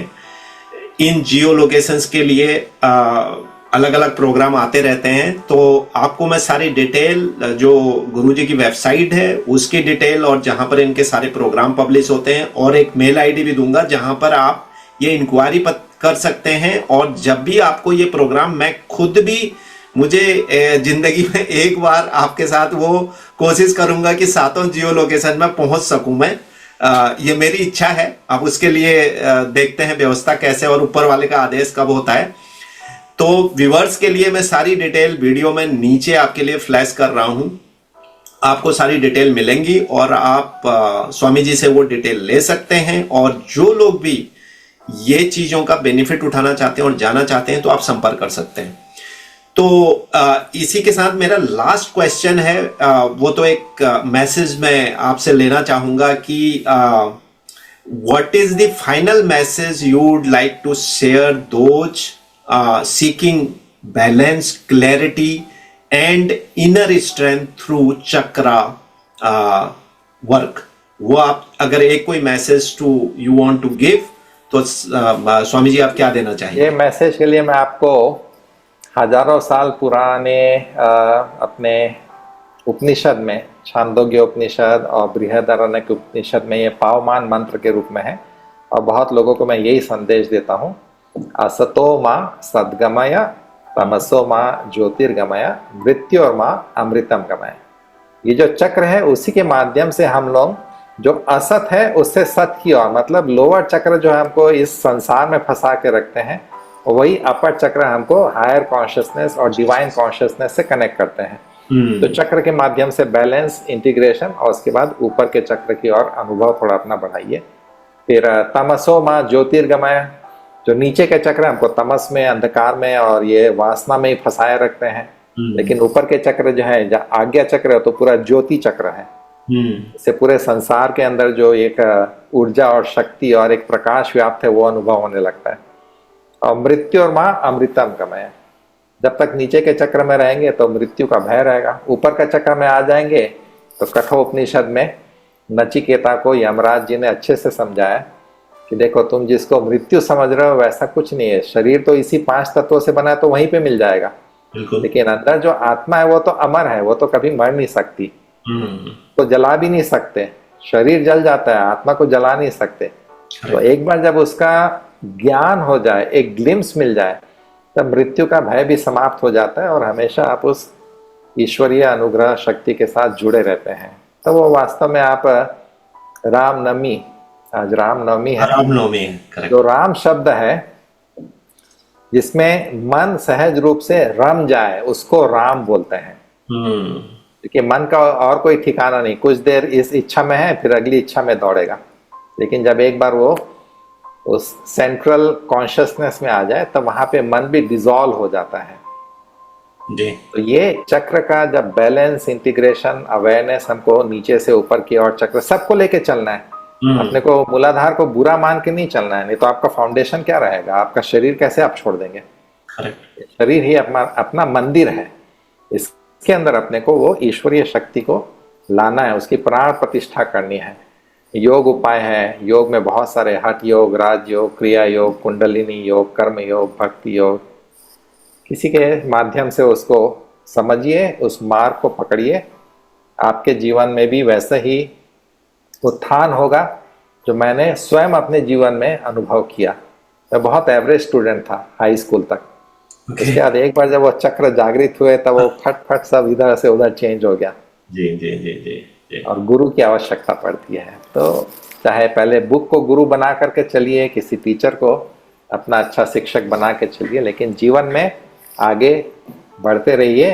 Speaker 2: इन जियो लोकेशंस के लिए अलग अलग प्रोग्राम आते रहते हैं। तो आपको मैं सारी डिटेल, जो गुरुजी की वेबसाइट है उसकी डिटेल, और जहां पर इनके सारे प्रोग्राम पब्लिश होते हैं, और एक मेल आईडी भी दूंगा जहां पर आप ये इंक्वायरी कर सकते हैं। और जब भी आपको ये प्रोग्राम, मैं खुद भी, मुझे जिंदगी में एक बार आपके साथ वो कोशिश करूंगा कि सातों जियो लोकेशन में पहुंच सकूं मैं। ये मेरी इच्छा है। अब उसके लिए देखते हैं व्यवस्था कैसे, और ऊपर वाले का आदेश कब होता है। तो व्यूअर्स के लिए मैं सारी डिटेल वीडियो में नीचे आपके लिए फ्लैश कर रहा हूं, आपको सारी डिटेल मिलेंगी, और आप स्वामी जी से वो डिटेल ले सकते हैं। और जो लोग भी ये चीजों का बेनिफिट उठाना चाहते हैं और जाना चाहते हैं, तो आप संपर्क कर सकते हैं। तो इसी के साथ मेरा लास्ट क्वेश्चन है, वो तो एक मैसेज मैं आपसे लेना चाहूंगा कि what is the final message you would like to share those seeking balance, clarity and inner strength through chakra work? वो आप अगर एक कोई message to you want to give, तो स्वामी जी आप क्या देना चाहिए?
Speaker 1: ये मैसेज के लिए मैं आपको हजारों साल पुराने अपने उपनिषद में, छांदोग्य उपनिषद और बृहदारण्यक उपनिषद में, ये पावमान मंत्र के रूप में है, और बहुत लोगों को मैं यही संदेश देता हूँ। असतो मां सद्गमय, तमसो मां ज्योतिर्गमय, मृत्योर्मा अमृतम गमय। ये जो चक्र है उसी के माध्यम से हम लोग जो असत है उससे सत की ओर, मतलब लोअर चक्र जो हमको इस संसार में फंसा के रखते हैं, वही अपर चक्र हमको हायर कॉन्शियसनेस और डिवाइन कॉन्शियसनेस से कनेक्ट करते हैं। तो चक्र के माध्यम से बैलेंस, इंटीग्रेशन, और उसके बाद ऊपर के चक्र की ओर अनुभव थोड़ा अपना बढ़ाइए। फिर तमसो मां ज्योतिर्गमय, जो नीचे के चक्र हमको तमस में, अंधकार में और ये वासना में ही फंसाए रखते हैं, लेकिन ऊपर के चक्र जो है, आज्ञा चक्र है, तो पूरा ज्योति चक्र है। इससे पूरे संसार के अंदर जो एक ऊर्जा और शक्ति और एक प्रकाश व्याप्त है, वो अनुभव होने लगता है। और मृत्यु और मां अमृतम गमय, जब तक नीचे के चक्र में रहेंगे तो मृत्यु का भय रहेगा, ऊपर का चक्र में आ जाएंगे तो कठोपनिषद में नचिकेता को यमराज जी ने अच्छे से समझाया कि देखो, तुम जिसको मृत्यु समझ रहे हो वैसा कुछ नहीं है, शरीर तो इसी 5 तत्वों से बना है, तो वहीं पे मिल जाएगा, लेकिन अंदर जो आत्मा है वो तो अमर है, वो तो कभी मर नहीं सकती, तो जला भी नहीं सकते। शरीर जल जाता है, आत्मा को जला नहीं सकते। तो एक बार जब उसका ज्ञान हो जाए, एक ग्लिम्स मिल जाए, तब मृत्यु का भय भी समाप्त हो जाता है, और हमेशा आप उस ईश्वरीय अनुग्रह शक्ति के साथ जुड़े रहते हैं। तो वो वास्तव में आप रामनवमी, आज रामनवमी है,
Speaker 2: रामनवमी है, करेक्ट।
Speaker 1: जो राम शब्द है जिसमें मन सहज रूप से रम जाए, उसको राम बोलते हैं। क्योंकि मन का और कोई ठिकाना नहीं, कुछ देर इस इच्छा में है, फिर अगली इच्छा में दौड़ेगा, लेकिन जब एक बार वो उस सेंट्रल कॉन्शियसनेस में आ जाए, तो वहां पे मन भी डिसॉल्व हो जाता है
Speaker 2: जी।
Speaker 1: तो ये चक्र का जब बैलेंस, इंटीग्रेशन, अवेयरनेस हमको नीचे से ऊपर की ओर चक्र सबको लेके चलना है। अपने को मूलाधार को बुरा मान के नहीं चलना है, नहीं तो आपका फाउंडेशन क्या रहेगा, आपका शरीर कैसे आप छोड़ देंगे। शरीर ही अपना मंदिर है, इसके अंदर अपने को वो ईश्वरीय शक्ति को लाना है, उसकी प्राण प्रतिष्ठा करनी है। योग उपाय है, योग में बहुत सारे, हठ योग, राज योग, क्रिया योग, कुंडलिनी योग, कर्म योग, भक्ति योग, किसी के माध्यम से उसको समझिए, उस मार्ग को पकड़िए, आपके जीवन में भी वैसे ही उत्थान होगा जो मैंने स्वयं अपने जीवन में अनुभव किया। मैं बहुत एवरेज स्टूडेंट था हाई स्कूल तक, उसके बाद एक बार जब वो चक्र जागृत हुए, तब वो फट फट सब इधर से उधर चेंज हो गया।
Speaker 2: जी जी जी जी जी।
Speaker 1: और गुरु की आवश्यकता पड़ती है, तो चाहे पहले बुक को गुरु बना करके चलिए, किसी टीचर को अपना अच्छा शिक्षक बना के चलिए, लेकिन जीवन में आगे बढ़ते रहिए,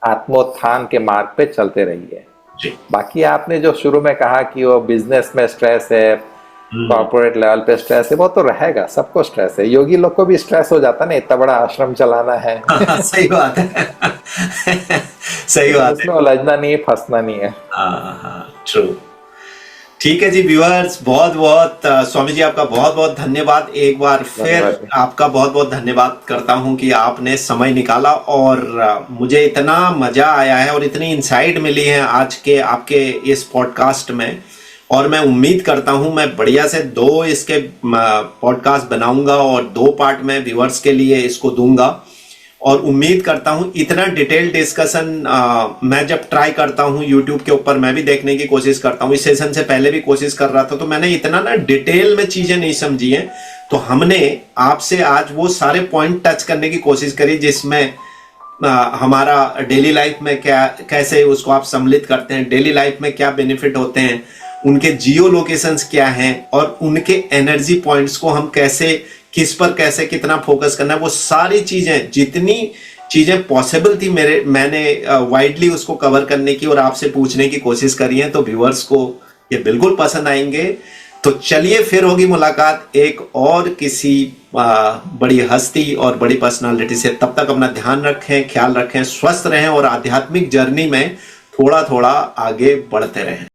Speaker 1: आत्मोत्थान के मार्ग पे चलते रहिए।
Speaker 2: जी।
Speaker 1: बाकी आपने जो शुरू में कहा कि वो बिजनेस में स्ट्रेस है, कॉर्पोरेट लेवल पे स्ट्रेस है, वो तो रहेगा, सबको स्ट्रेस है। योगी लोग को भी स्ट्रेस हो जाता है ना, इतना बड़ा आश्रम चलाना है।
Speaker 2: सही बात है। सही
Speaker 1: लेकिन
Speaker 2: बात है।
Speaker 1: उसमें उलझना नहीं है, फंसना नहीं है।
Speaker 2: हाँ, ट्रू। ठीक है जी व्यूअर्स, बहुत बहुत स्वामी जी आपका बहुत बहुत धन्यवाद। एक बार फिर
Speaker 1: धन्यवाद।
Speaker 2: आपका बहुत बहुत धन्यवाद करता हूं कि आपने समय निकाला और मुझे इतना मजा आया है और इतनी इंसाइट मिली है आज के आपके इस पॉडकास्ट में। और मैं उम्मीद करता हूं मैं बढ़िया से 2 इसके पॉडकास्ट बनाऊंगा और 2 पार्ट में व्यूअर्स के लिए इसको दूंगा। और उम्मीद करता हूं इतना डिटेल डिस्कशन मैं जब ट्राई करता हूं यूट्यूब के ऊपर, मैं भी देखने की कोशिश करता हूं, इस सेशन से पहले भी कोशिश कर रहा था, तो मैंने इतना ना डिटेल में चीजें नहीं समझी हैं। तो हमने आपसे आज वो सारे पॉइंट टच करने की कोशिश करी जिसमें हमारा डेली लाइफ में क्या, कैसे उसको आप सम्मिलित करते हैं, डेली लाइफ में क्या बेनिफिट होते हैं, उनके जियो लोकेशंस क्या हैं और उनके एनर्जी पॉइंट्स को हम कैसे, किस पर कैसे कितना फोकस करना है, वो सारी चीजें, जितनी चीजें पॉसिबल थी मैंने वाइडली उसको कवर करने की और आपसे पूछने की कोशिश करी है। तो व्यूअर्स को ये बिल्कुल पसंद आएंगे। तो चलिए फिर होगी मुलाकात एक और किसी बड़ी हस्ती और बड़ी पर्सनालिटी से। तब तक अपना ध्यान रखें, ख्याल रखें, स्वस्थ रहें और आध्यात्मिक जर्नी में थोड़ा थोड़ा आगे बढ़ते रहें।